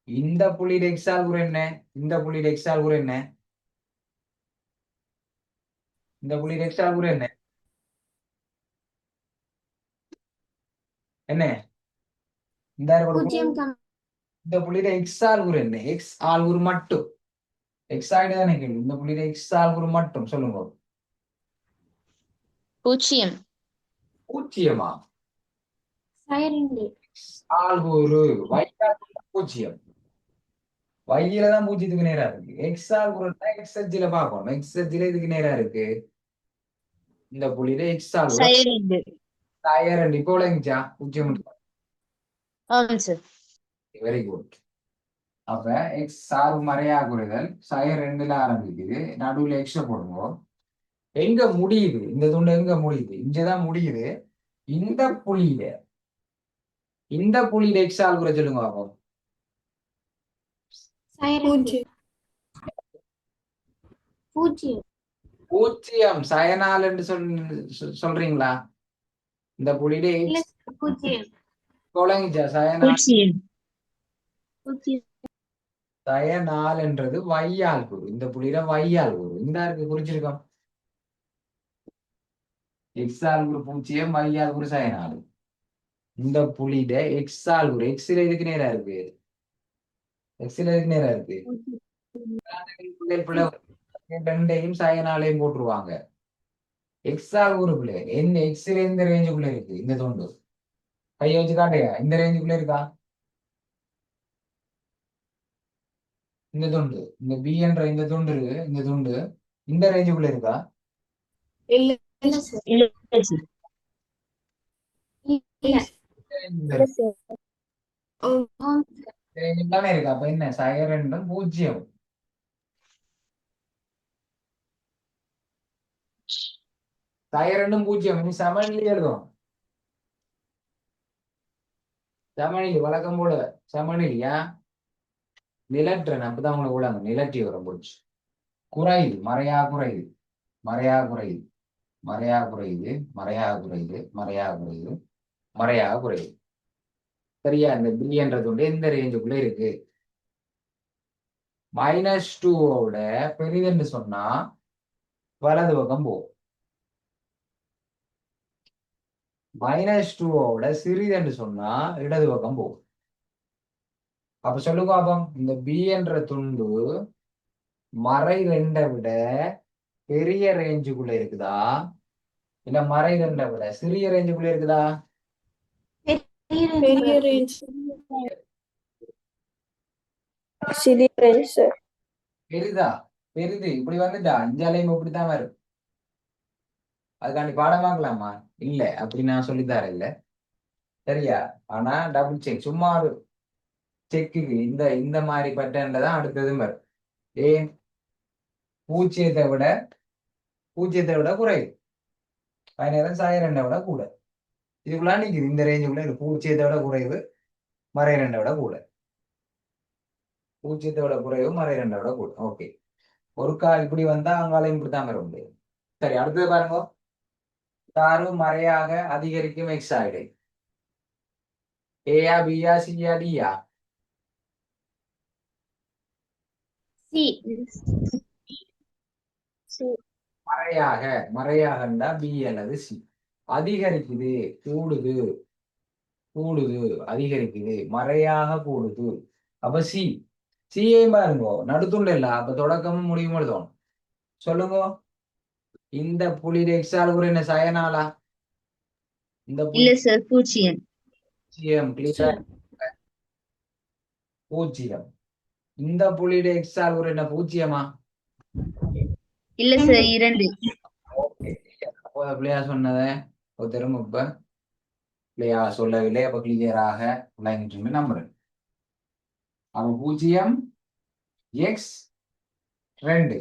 இந்த புள்ளியில எக்ஸால் கூட என்ன? இந்த புள்ளியில எக்ஸால் கூட என்ன? இந்த புள்ளியில எக்ஸால் கூட என்ன? என்ன இந்த இந்த புள்ளியில எக்ஸால் கூட என்ன? எக்ஸ் ஆல்குரு மட்டும். எக்ஸாய்டு தானே கேள்வி. இந்த புள்ளியில எக்ஸ் ஆல்குரு மட்டும் சொல்லுங்க. 0. 0மா? சைரண்டு ஆல்குரு வையா 0. வையில தான் 0க்கு நேரா இருக்கு. எக்ஸ் ஆல்குருன்னா எக்ஸ் அச்சில பார்க்கணும். எக்ஸ் அச்சில இதுக்கு நேரா இருக்கு. இந்த புள்ளியில எக்ஸ் ஆல்குரு சைலண்ட். தயாரண்டு. இப்போ விளங்கிச்சா? 0. ஆமாம் சார். Very good. அப்ப எக்ஸ் சார்பு மறையா குறைதல் சய 2ல ஆரம்பிக்குது. நடுவுல எக்ஸ் போடுங்க. எங்க முடியுது? இந்த துண்டு எங்க முடியுது? இங்கதான் முடியுது. இந்த புள்ளியில எக்ஸ் ஆல் குறை சொல்லுங்க பாப்போம். பூஜ்ஜியம் 0 சயனால் என்று சொல்றீங்களா? இந்த புள்ளியில எக்ஸ் பூஜ்ஜியம் குழங்கிச்சா? சயனால் 0. சயனால் என்றது வையால் குரு. இந்த புள்ளியில வையால் குரு இந்த இருக்கு குறிச்சிருக்கோம். எக்ஸ் ஆல் குரு 0, வையால் குரு சயனால். இந்த புள்ளியில எக்ஸ் ஆல் குரு எக்ஸ்ல இதுக்கு நேரா இருக்கு. எக்ஸ்ல இதுக்கு நேரா இருக்கு. ரெண்டையும் சயனாலையும் போட்டுருவாங்க. எக்ஸ் ஆல் குரு பிள்ளை என்ன எக்ஸ்ல இந்த ரேஞ்சுக்குள்ள இருக்கு. இந்த தொண்டு கையை வச்சு காட்டையா? இந்த ரேஞ்சுக்குள்ள இருக்கா? இந்த தொண்டு இந்த பி என்ற இந்த தொண்டு இருக்கு. இந்த தொண்டு இந்த ரேஞ்சுக்குள்ள இருக்கா? இல்ல இல்ல சார். இல்ல சார். இல்ல. இல்ல ஆம் தானே இருக்கு. அப்ப என்ன சைரண்டும் 0. சைரண்டும் 0. இனி சமநிலை எழுதும். சமநிலை வழக்கம் போல சமநிலையா நிலற்றன். அப்பதான் உங்களுக்கு விடாங்க. நிலற்றி வரும் போச்சு. குறையுது, மறையா குறையுது, மறையா குறையுது, மறையா குறையுது, மறையா குறையுது, மறையா குறையுது, மறையா குறையுது. சரியா? இந்த பில்லியன்றது வந்து எந்த ரேஞ்சுக்குள்ள இருக்கு? -2 பெரிதுன்னு சொன்னா வலது பக்கம் போகும். -2 சிறிதென்று சொன்னா இடது பக்கம் போகும். அப்ப சொல்லுங்க பாப்போம், இந்த பி என்ற துண்டு மறை 2 விட பெரிய ரேஞ்சுக்குள்ள இருக்குதா, இல்ல மறை 2 விட சிறிய ரேஞ்சுக்குள்ள இருக்குதா? பெரிய ரேஞ்ச். சிறிய ரேஞ்ச் சார். பெரிதா? பெரிது இப்படி வந்துட்டா அஞ்சாலையும் இப்படித்தான் வரும். அதுக்காண்டி பாடமாக்கலாமா? இல்ல, அப்படி நான் சொல்லித்தர இல்ல. சரியா? ஆனா டபுள் செக், சும்மா ஒரு செக்குக்கு இந்த இந்த மாதிரி பட்டன்ல தான் அடுத்ததும் வரும். ஏன்? பூஜ்ஜியத்தை விட குறைவு, பதினேரம் சாயிரம் விட கூட. இதுக்குள்ள நிக்குது இந்த ரேஞ்சுக்குள்ள இருக்கு. பூஜ்ஜியத்தை விட குறைவு, மறை 2 விட கூட. பூஜ்ஜியத்தை விட குறைவு, மறை 2 விட கூட. ஓகே, ஒரு கால் இப்படி வந்தா அங்காலையும் இப்படித்தான் வர முடியும். சரி, அடுத்தது பாருங்க. சார்பு மறையாக அதிகரிக்கும் எக்ஸ் ஆயிடு. ஏயா, பியா, சியா, டியா? சி. மறையாகண்டா பி அல்லது சி. அதிகரிக்குது, கூடுது, கூடுது, அதிகரிக்குது, மறையாக கூடுது. அப்ப சி. சியையும் பாருங்க, நடுத்துண்டு இல்ல. அப்ப தொடக்கமும் முடிவும் எழுதணும். சொல்லுங்க, இந்த புள்ளியில எக்ஸால் கூட என்ன சயனாலா? இந்த இல்ல சார், பூஜ்ஜியம். பூஜ்ஜியம். கிளியரா? பூஜ்ஜியம். இந்த புள்ளியில எக்ஸால் கூட என்ன பூஜ்ஜியமா? இல்ல சார், 2. ஓகே, அப்போ பிள்ளையா சொன்னத ஒரு திரும்ப இப்ப பிள்ளையா சொல்லவில்லை. அப்ப கிளியராக விளங்கிட்டு நம்புறேன். அப்ப 0 x 2,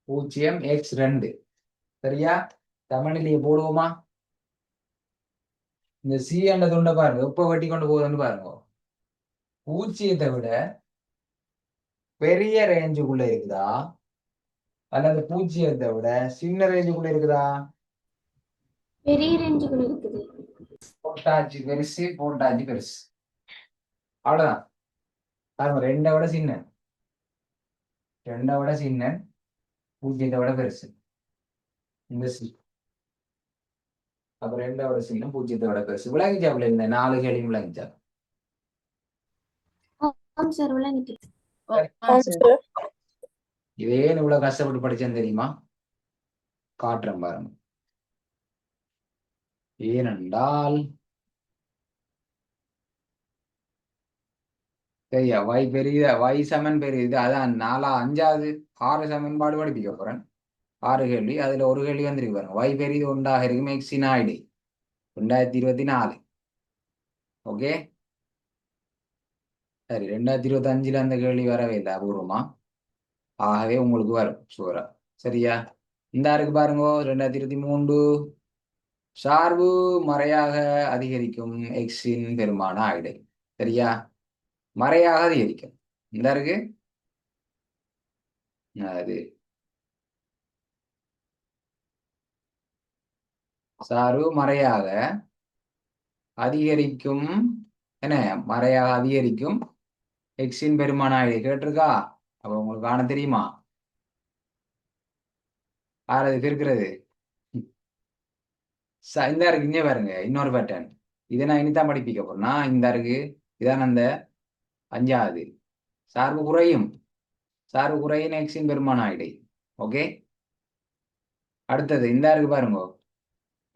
0 x 2. சரியா? சமநிலையை போடுவோமா? இந்த சி என்ற துண்டை பாருங்க, எப்ப வெட்டி கொண்டு போகுதுன்னு பாருங்க. பூஜ்ஜியத்தை விட பெரிய ரேஞ்சுக்குள்ள இருக்குதா, அல்லது பூஜ்ஜியத்தை விட சின்ன ரேஞ்சுக்குள்ள இருக்குதா? பெரிய ரேஞ்சுக்குள்ள இருக்குது. போட்டாச்சு பெருசு, போட்டாச்சு பெருசு. அவ்வளவுதான். பாருங்க, 2 விட சின்ன, 2 விட சின்ன, பூஜ்ஜியத்தை விட பெருசு இந்த சி. அப்ப 2 விட சின்ன, பூஜ்ஜியத்தை விட பெருசு. விளங்கிச்சா பிள்ளை? இந்த 4 கேள்வியும் விளங்கிச்சா? ஆம் சார், விளங்கிட்டு. ஆம் சார். இதே இவ்வளவு கஷ்டப்பட்டு படிச்சேன்னு தெரியுமா? காட்டுறேன் பாருங்க. ஏனென்றால் சரியா, y பெரியதா, y சமன் பெரியது. அதான் 4 5வது 6 சமன்பாடு படிப்பிக்க போறேன். 6 கேள்வி, அதுல ஒரு கேள்வி வந்திருக்கு பாருங்க. y பெரியது ஒன்றாக இருக்கும் எக்ஸின் ஆயிடு 2024. ஓகே, சரி. 2025 அந்த கேள்வி வரவே இல்லை அபூர்வமா. ஆகவே உங்களுக்கு வரும் சூரா. சரியா? இந்த இருக்கு பாருங்க, 2023 சார்பு மறையாக அதிகரிக்கும் எக்ஸின் பெருமான ஆயிடு. சரியா? மறையாக அதிகரிக்கும். இந்த இருக்கு அது சார்பு மறையாக அதிகரிக்கும், என்ன மறையாக அதிகரிக்கும் எக்ஸின் பெருமான ஆயிடு கேட்டிருக்கா? அப்ப உங்களுக்கு காண தெரியுமா? ஆறது இருக்கிறது. இந்த இருக்கு இங்கே பாருங்க, இன்னொரு பேட்டர்ன். இதை நான் இனிதான் படிப்பிக்க போறேன்னா, இந்த இருக்கு இதான் அந்த 5வது. சார்பு குறையும், சார்பு குறையின் எக்ஸின் பெருமான ஆயிடை. ஓகே, அடுத்தது இந்த இருக்கு பாருங்க,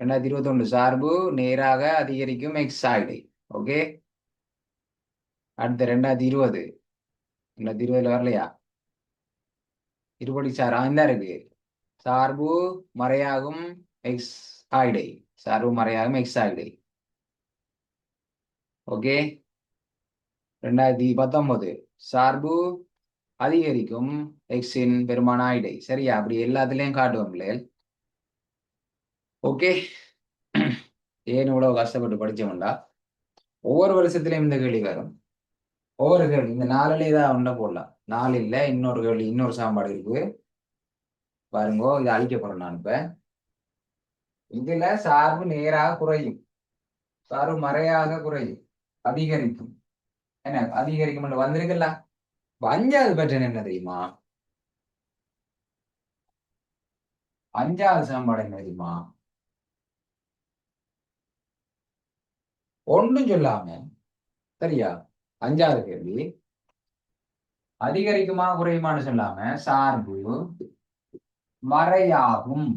2021 சார்பு நேராக அதிகரிக்கும் எக்ஸ் ஆயிடை. ஓகே, அடுத்த 2020, 2020 வரலையா? இருபடி சார் இந்த இருக்கு சார்பு மறையாகும் எக்ஸ் ஆயிடை. சார்பு மறையாகும் எக்ஸ் ஆயிடை. ஓகே. 2019 சார்பு அதிகரிக்கும் எக்ஸின் பெருமான ஆயிடை. சரியா? அப்படி எல்லாத்துலயும் காட்டுவோம் பிள்ளைகள். ஓகே. ஏன் இவ்வளவு கஷ்டப்பட்டு படிச்சோம்டா, ஒவ்வொரு வருஷத்துலயும் இந்த கேள்வி வரும். ஒவ்வொரு கேள்வி இந்த 4ல ஏதாவது ஒன்றை போடலாம். 4 இல்ல இன்னொரு கேள்வி, இன்னொரு சாம்பாடு இருக்கு பாருங்க. இதை அழிக்க போறேன் நான். இப்ப இதுல சார்பு நேராக குறையும், சார்பு மறையாக குறையும், அதிகரிக்கும். என்ன அதிகரிக்கும் வந்திருக்குல்ல. 5வது பேட்டர்ன் என்ன தெரியுமா? 5வது சாம்பாடு என்ன தெரியுமா? ஒன்றும் சொல்லாம, சரியா? 5வது கேள்வி அதிகரிக்குமா குறையுமான்னு சொல்லாம சார்பு மறையாகும்.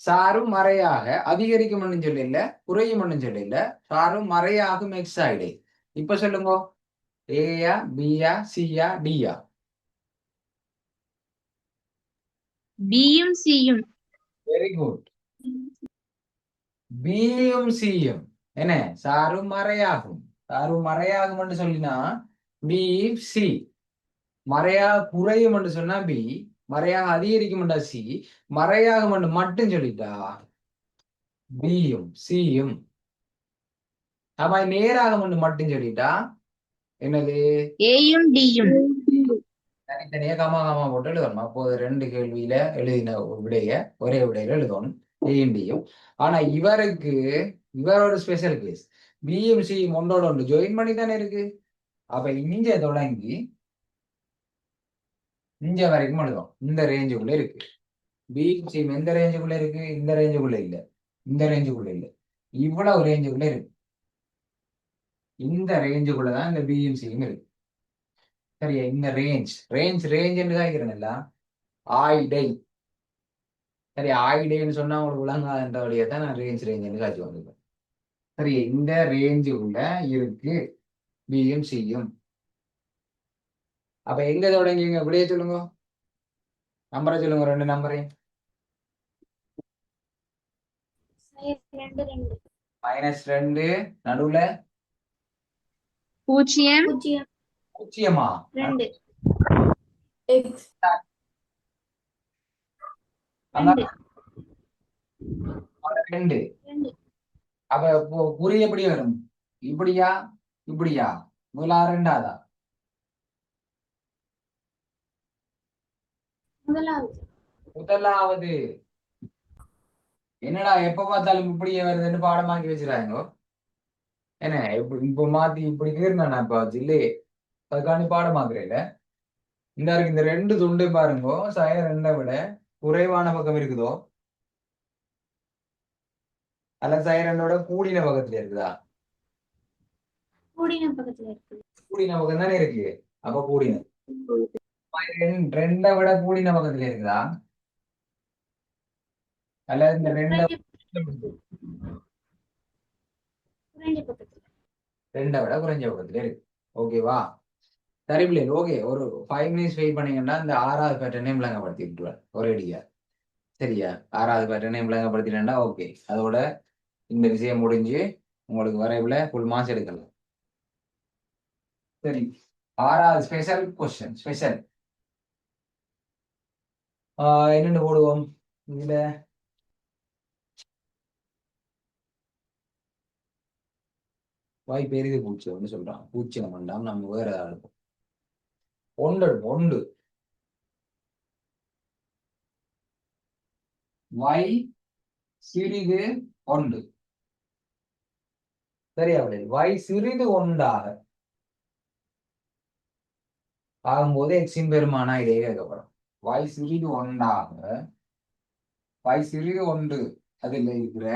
சாரும் மறையாக அதிகரிக்கும் சொல்லல, குறையும் சொல்லல, சாரும் மறையாகும் எக்ஸ் ஆயிடை. இப்ப சொல்லுங்க, ஏயா பியா சியா டியா? பியும் சியும். Very good. பியும் சியும் என்ன சாரும் மறையாகும். சாரும் மறையாகும் சொல்லினா பி சி. மறையாக குறையும் சொன்னா பி, மறையாக அதிகரிக்கும் சி, மறையாகும் மட்டும் சொல்லிட்டா பியும் சியும். அப்ப நேராக மட்டும் சொல்லிட்டா என்னது? ஏயும் டியும். தனித்தனியா கமா கமா போட்டு எழுதணும். அப்போது 2 கேள்வியில எழுதின விடைய ஒரே விடையில எழுதணும், ஏயும் டியும். ஆனா இவர் ஒரு ஸ்பெஷல் கேஸ். பியும் சியும் ஒன்றோட ஒன்று ஜாயின் பண்ணி தானே இருக்கு. அப்ப இங்க தொடங்கி இங்க வரைக்கும் எழுதும். இந்த ரேஞ்சுக்குள்ள இருக்கு. பியும் சியும் எந்த ரேஞ்சுக்குள்ள இருக்கு? இந்த ரேஞ்சுக்குள்ள இல்ல, இந்த ரேஞ்சுக்குள்ள இல்ல, இவ்வளவு ரேஞ்சுக்குள்ள இருக்கு. இந்த ரேஞ்சுக்குள்ளதான் இந்த பியும் சியும் இருக்கு. சரியா? இந்த ரேஞ்ச் என்று காய்க்கிறேன்ல, ஆயிடை. சரி, ஆயிடைன்னு சொன்னா உங்களுக்கு விளங்காத வழியை தான் நான் ரேஞ்ச் காய்ச்சி வந்திருக்கேன். சரி, இந்த ரேஞ்சுக்குள்ள இருக்கு பியும் சியும். அப்ப எங்க தொடங்கிங்க? இப்படியே சொல்லுங்க, நம்பரை சொல்லுங்க, 2 நம்பரையும். -2 நடுவுல பூஜ்ஜியம். பூஜ்ஜியமா? 2 X. அங்க 2. அப்ப குறி எப்படி வரும்? இப்படியா இப்படியா? முதலா ரெண்டாவதா? முதலாவது. என்னடா எப்ப பார்த்தாலும் இப்படியே வருதுன்னு பாடமாக்கி வச்சிருக்காங்க. என்ன இப்ப மாத்தி இப்படி கீர்னா இப்ப வச்சு இல்லையே, அதுக்காண்டி பாடமாக்குறேன். இந்த இருக்கு இந்த 2 துண்டு பாருங்க, சய 2 விட குறைவான பக்கம் இருக்குதோ அல்ல சய 2 விட கூடின பக்கத்துல இருக்குதா? கூடின பக்கத்துல இருக்கு. கூடின பக்கம் தானே இருக்கு. அப்ப கூடின 2 விட கூடின பக்கத்துல இருக்குதா? அல்ல இந்த 2 2 விட குறைஞ்ச பக்கத்துல இருக்கு. ஓகேவா? சரி பிள்ளைங்க, ஓகே. ஒரு 5 மினிட்ஸ் வெயிட் பண்ணீங்கன்னா இந்த 6வது பேட்டர்னையும் விளங்கப்படுத்தி விட்டுருவேன் ஒரேடியா. சரியா? 6வது பேட்டர்னையும் விளங்கப்படுத்திட்டா ஓகே. அதோட இந்த விஷயம் முடிஞ்சு உங்களுக்கு வரைவுல ஃபுல் மார்க்ஸ் எடுக்கலாம். சரி, 6வது ஸ்பெஷல் கொஸ்டின். ஸ்பெஷல் என்னென்னு போடுவோம் இதுல? வாய் பெரிது பூச்சி ஒன்று சொல்றான். பூச்சி வேண்டாம், நம்ம வேற ஏதாவது எடுப்போம். ஒன்று வாய் சிறிது ஒன்று. சரியா? வாய் சிறிது ஒன்றாக ஆகும்போது எக்ஸின் பெருமானா இதே கேட்கப்படும். வாய் சிறிது ஒன்றாக, வாய் சிறிது ஒன்று அதில் இருக்கிற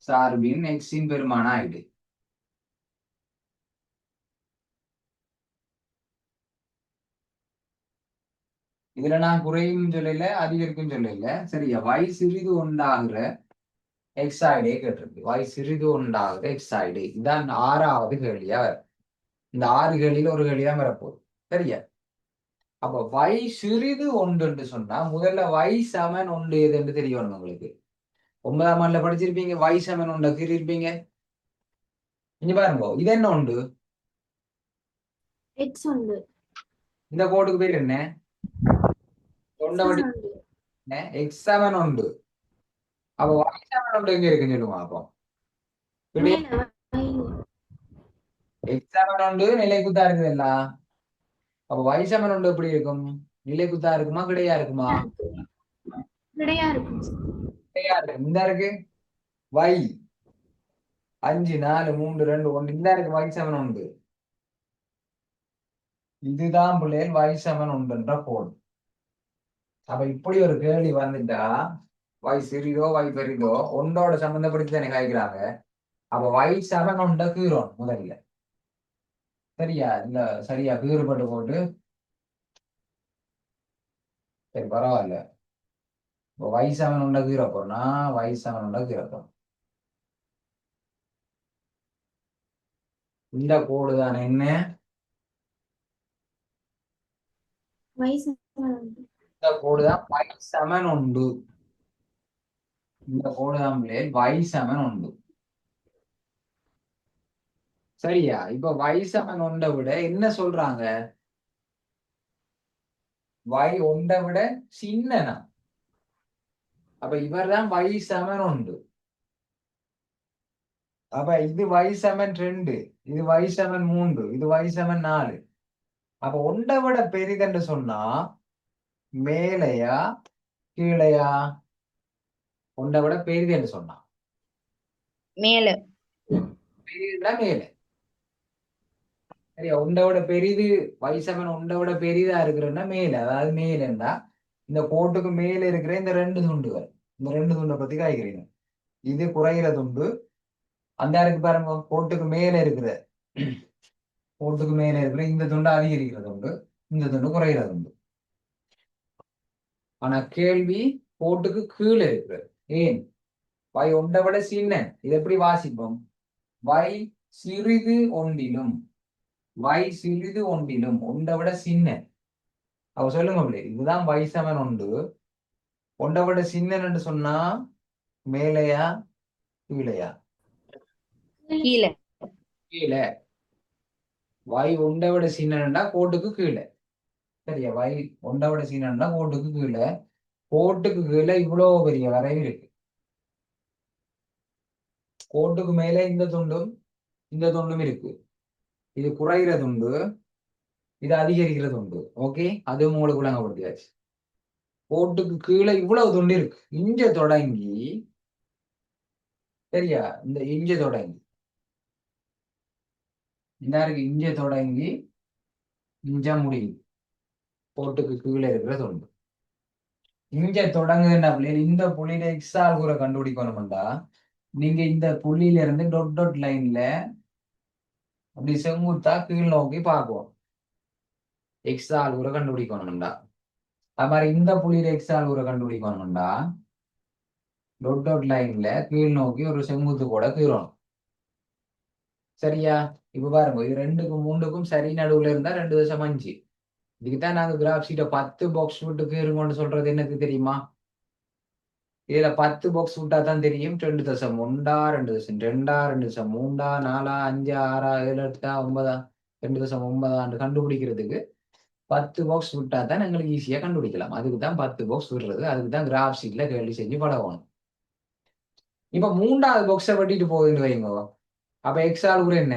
சார்பின் எக்ஸின் பெருமானா இது. இதுல நான் குறையும் சொல்லல, அதிகரிக்கும் சொல்லல. சரியா? வாய் சிறிது ஒன்றாகிற எக்ஸாய்டே கேட்டிருக்கு. வாய் சிறிது ஒன்றாகிற எக்ஸாய்டே. இதான் 6வது கேள்வியா. இந்த 6 கேள்வியில ஒரு கேள்வி தான் வரப்போகுது. சரியா? அப்ப y சிறிது ஒன்று சொன்னா முதல்ல y சமன் ஒன்று எதுன்னு தெரியணும் உங்களுக்கு. 9ஆம் ஆண்டுல படிச்சிருப்பீங்க. y சமன் ஒன்றை கீறியிருப்பீங்க. இங்க பாருங்க, இது என்ன உண்டு? X உண்டு. இந்த கோடுக்கு பேர் என்ன? தொண்டை வடி உண்டு. x சமன் உண்டு. அப்ப y சமன் ஒன்று எங்க இருக்குன்னு சொல்லுங்க அப்போ. மேல x சமன் ஒன்று நிலைக்குத்தா இருக்குது எல்லாம். அப்ப y சமன் ஒன்று எப்படி இருக்கும்? நிலைக்குத்தா இருக்குமா கிடையா இருக்குமா? கிடையா இருக்கும் sir. கிடையா இருக்கு. இந்த இருக்கு y 5 4 3 2 1 இந்த இருக்கு y சமன் உண்டு. இதுதான் பிள்ளைகள் y சமன் உண்டுன்ற கோடு. அப்ப இப்படி ஒரு கேள்வி வந்துட்டா y சிறிதோ y பெரிதோ ஒன்றோட சம்பந்தப்படுத்தி தானே காய்க்கிறாங்க. அப்ப y சமன் உண்ட கீறோம் முதல்ல. சரியா? இல்ல சரியா கீறுபட்டு போட்டு சரி பரவாயில்ல. இப்போ y சமன் உண்ட கீற போறோம்னா y சமன் உண்ட கீறப்போம். இந்த கோடு தான் என்ன? வயசு உண்டு. இந்த கோடு தான் y சமன் உண்டு. இந்த கோடு தான் y சமன் உண்டு. சரியா? இப்ப y சமன் ஒன்றை விட என்ன சொல்றாங்க? y ஒன்றை விட சின்னனா. அப்ப இவர் தான் y சமன் உண்டு. அப்ப இது y சமன் 2, இது y சமன் 3, இது y சமன் 4. அப்ப ஒன்றை விட பெரிதென்று சொன்னா மேலையா கீழையா? ஒன்றை விட பெரிது என்று சொன்னா மேல. பெரிதுனா மேலே. சரியா? ஒன்றை விட பெரிது y சமன் ஒன்றை விட பெரிதா இருக்கிறன்னா மேல. அதாவது மேலன்னா இந்த கோட்டுக்கு மேல இருக்கிற இந்த 2 துண்டுகள், இந்த 2 துண்டை பத்தி காய்க்கிறீங்க. இது குறைகிற துண்டு. அந்த இருக்கு பாருங்க, கோட்டுக்கு மேல இருக்கிற இந்த துண்டு அதிகரிக்கிற துண்டு, இந்த துண்டு குறைகிற துண்டு. ஆனா கேள்வி கோட்டுக்கு கீழே இருக்கிறது. ஏன்? y ஒன்றை விட சின்ன. இது எப்படி வாசிப்போம்? y சிறிது ஒன்றிலும், y சிறிது ஒன்றிலும் ஒன்றை விட சின்ன. அவ சொல்லுங்க பிள்ளை, இதுதான் y சமன் உண்டு. ஒன்றை விட சின்னன்னு சொன்னா மேலையா கீழையா? கீழே. கீழே. y ஒன்றை விட சின்னன்னா கோட்டுக்கு கீழே. சரியா? y ஒன்றை விட சின்னன்னா கோட்டுக்கு கீழே. கோட்டுக்கு கீழே இவ்வளவு பெரிய வரைவு இருக்கு. கோட்டுக்கு மேலே இந்த துண்டும் இருக்கு. இது குறைகிற துண்டு, இது அதிகரிக்கிற துண்டு. ஓகே, அது உங்களுக்கு விளங்கப்படுத்தியாச்சு. கோட்டுக்கு கீழே இவ்வளவு துண்டு இருக்கு. இங்க தொடங்கி, சரியா, இந்த இங்க தொடங்கி இந்த இருக்கு, இங்க தொடங்கி இங்க முடியுது. கோட்டுக்கு கீழே இருக்கிற துண்டு இங்க தொடங்குதுன்னா இந்த புள்ளியில எக்ஸால் கூட கண்டுபிடிக்கணும்டா நீங்க இந்த புள்ளியில இருந்து டொட் டொட் லைன்ல அப்படி செங்குத்தா கீழ் நோக்கி பார்ப்போம். எக்ஸால் கூட கண்டுபிடிக்கணும்டா. அது மாதிரி இந்த புள்ளியில எக்ஸால் கூட கண்டுபிடிக்கணும்டா டொட் டொட் லைன்ல கீழ் நோக்கி ஒரு செங்குத்து கூட கீறணும். சரியா? இப்ப பாருங்க, இது 2க்கும் 3க்கும் சரி நடுவுல இருந்தா 2.5. இதுக்குதான் நாங்க கிராஃப் ஷீட்டை 10 பாக்ஸ் விட்டு கீறுங்கன்னு சொல்றது. என்னது தெரியுமா? இதுல 10 பாக்ஸ் விட்டா தான் தெரியும் 2.1 2.2 2.3 4 5 6 7 8 9 2.9 கண்டுபிடிக்கிறதுக்கு 10 பாக்ஸ் விட்டா தான் எங்களுக்கு ஈஸியா கண்டுபிடிக்கலாம். அதுக்கு தான் 10 பாக்ஸ் விடுறது. அதுக்கு தான் கிராஃப் ஷீட்ல கேள்வி செஞ்சு பழகணும். இப்ப 3வது பாக்ஸை வெட்டிட்டு போகுதுன்னு வைங்க. அப்ப எக்ஸால் கூட என்ன?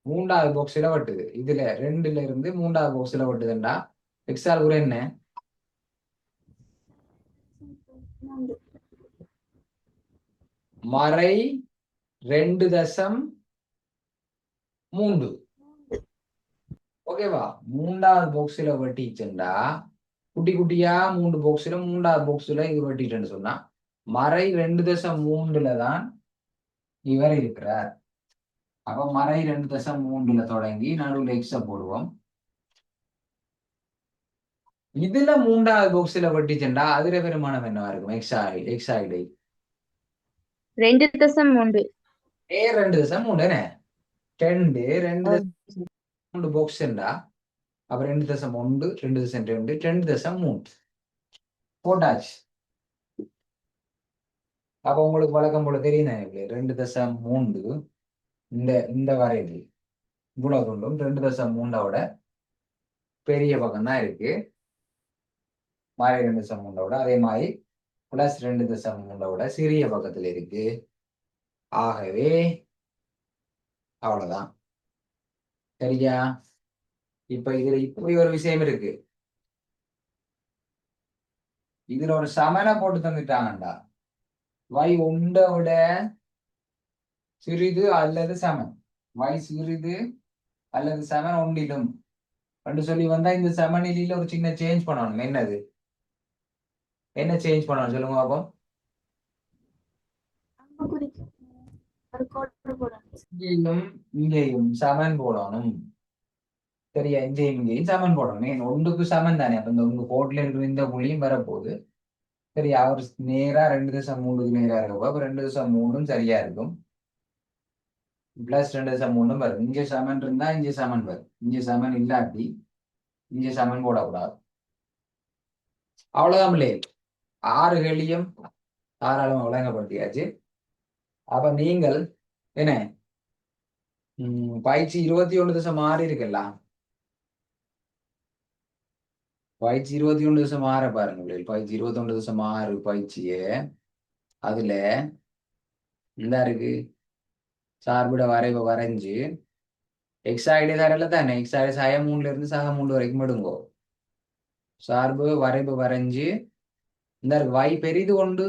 3வது பாக்ஸ்ல வெட்டுது. இதுல 2ல இருந்து 3வது பாக்ஸ்ல வெட்டுதுண்டா எக்ஸால் கூட என்ன? மறை 2.3. ஓகேவா? 3வது பாக்ஸ்ல வெட்டிச்சுண்டா குட்டி குட்டியா 3 பாக்ஸ்ல 3வது பாக்ஸ்ல இது வெட்டிட்டேன்னு சொன்னா மறை 2.3ல தான் இவர் இருக்கிறார். அப்ப மறை 2.3ல தொடங்கி நடுவில் எக்ஸ போடுவோம். இதுல 3வது பாக்ஸ்ல வெட்டிச்சுண்டா அதுல பெருமானம் என்னவா இருக்கும்? எக்ஸாய்டு 2.3. 2.3 ரெண்டு ரெண்டு மூன்று பாக்ஸ் உண்டா அப்ப 2.1 2.2 2.3 போட்டாச்சு. அப்ப உங்களுக்கு வழக்கம் போல தெரியும் 2.3 இந்த இந்த வரைவு இவ்வளவு கொண்டும் 2.3 பெரிய பக்கம் தான் இருக்கு. மாறி 2.3 அதே மாதிரி பிளஸ் 2.3 சிறிய பக்கத்துல இருக்கு. ஆகவே அவ்வளவுதான். சரியா? இப்ப இதுல இப்படி ஒரு விஷயம் இருக்கு. இதுல ஒரு சமனை போட்டு தந்துட்டாங்கண்டா. y ஒன்றை விட சிறிது அல்லது சமன், y சிறிது அல்லது சமன் ஒன்றிலும் அப்படின்னு சொல்லி வந்தா இந்த சமநிலையில ஒரு சின்ன சேஞ்ச் பண்ணணும். என்னது என்ன சேஞ்ச் பண்ணணும் சொல்லுங்க பாப்போம். அம்பு குறிக்கு ஒரு கோடு போடணும். இங்கேயும் இங்கேயும் சமன் போடணும். சரியா? இங்கேயும் சமன் போடணும். ஏன் ஒன்றுக்கு சமன் தானே. அப்ப இந்த உங்க கோட்ல இருக்கிற இந்த புள்ளியும் வரப்போகுது. சரி, அவர் நேரா 2.3 நேரா இருக்கப்போ அப்ப 2.3 சரியா இருக்கும். பிளஸ் 2.3 வரும். இங்க சமன் இருந்தா இங்க சமன் வரும். இங்க சமன் இல்லாட்டி இங்க சமன் போடக்கூடாது. அவ்வளவுதான் பிள்ளை. 6 கேள்வியும் தாராளமா வழங்கப்படுத்தியாச்சு. அப்ப நீங்கள் என்ன பயிற்சி 21.6 இருக்குல்ல, பயிற்சி 21.6 பாருங்க பிள்ளைகள். பயிற்சி 21.6 பயிற்சிய அதுல இந்த இருக்கு சார்பிட வரைவை வரைஞ்சு எக்ஸாய்டு தரல தானே. எக்ஸாய்டு சய 3ல இருந்து சக 3 வரைக்கும் எடுங்கோ. சார்பு வரைவு வரைஞ்சு இந்த வை பெரிது கொண்டு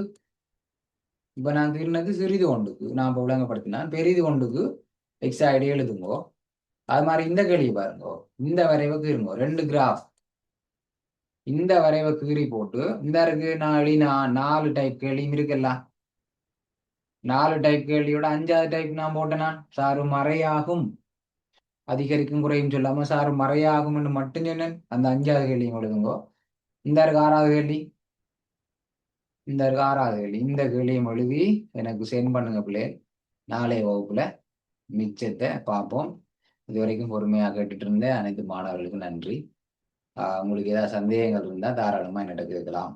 இப்ப நான் தீர்னது சிறிது கொண்டுக்கு நான் இப்ப விளங்கப்படுத்தினான். பெரிது கொண்டுக்கு எக்ஸாய்டு எழுதுங்கோ. அது மாதிரி இந்த கேள்வி பாருங்கோ. இந்த வரைவை கீறுங்கோ. 2 கிராஃப் இந்த வரைவை கீறி போட்டு இந்த இருக்கு 4 டைப் கேள்வியும் இருக்குல்ல. 4 டைப் கேள்வியோட 5வது டைப் நான் போட்டேனா சாரு மறையாகும் அதிகரிக்கும் குறையும் சொல்லாம சாரு மறையாகும் என்று மட்டும் சொன்னேன். அந்த 5வது கேள்வியும் எழுதுங்கோ. இந்த இருக்கு 6வது கேள்வி. இந்த இருக்கு 6வது கேள்வி. இந்த கேள்வியும் எழுதி எனக்கு சென்ட் பண்ணுங்க பிள்ளை. நாளைய வகுப்புல மிச்சத்தை பார்ப்போம். இது வரைக்கும் பொறுமையாக கேட்டுட்டு இருந்த அனைத்து மாணவர்களுக்கும் நன்றி. உங்களுக்கு ஏதாவது சந்தேகங்கள் இருந்தால் தாராளமா என்னிட்ட கேட்கலாம்.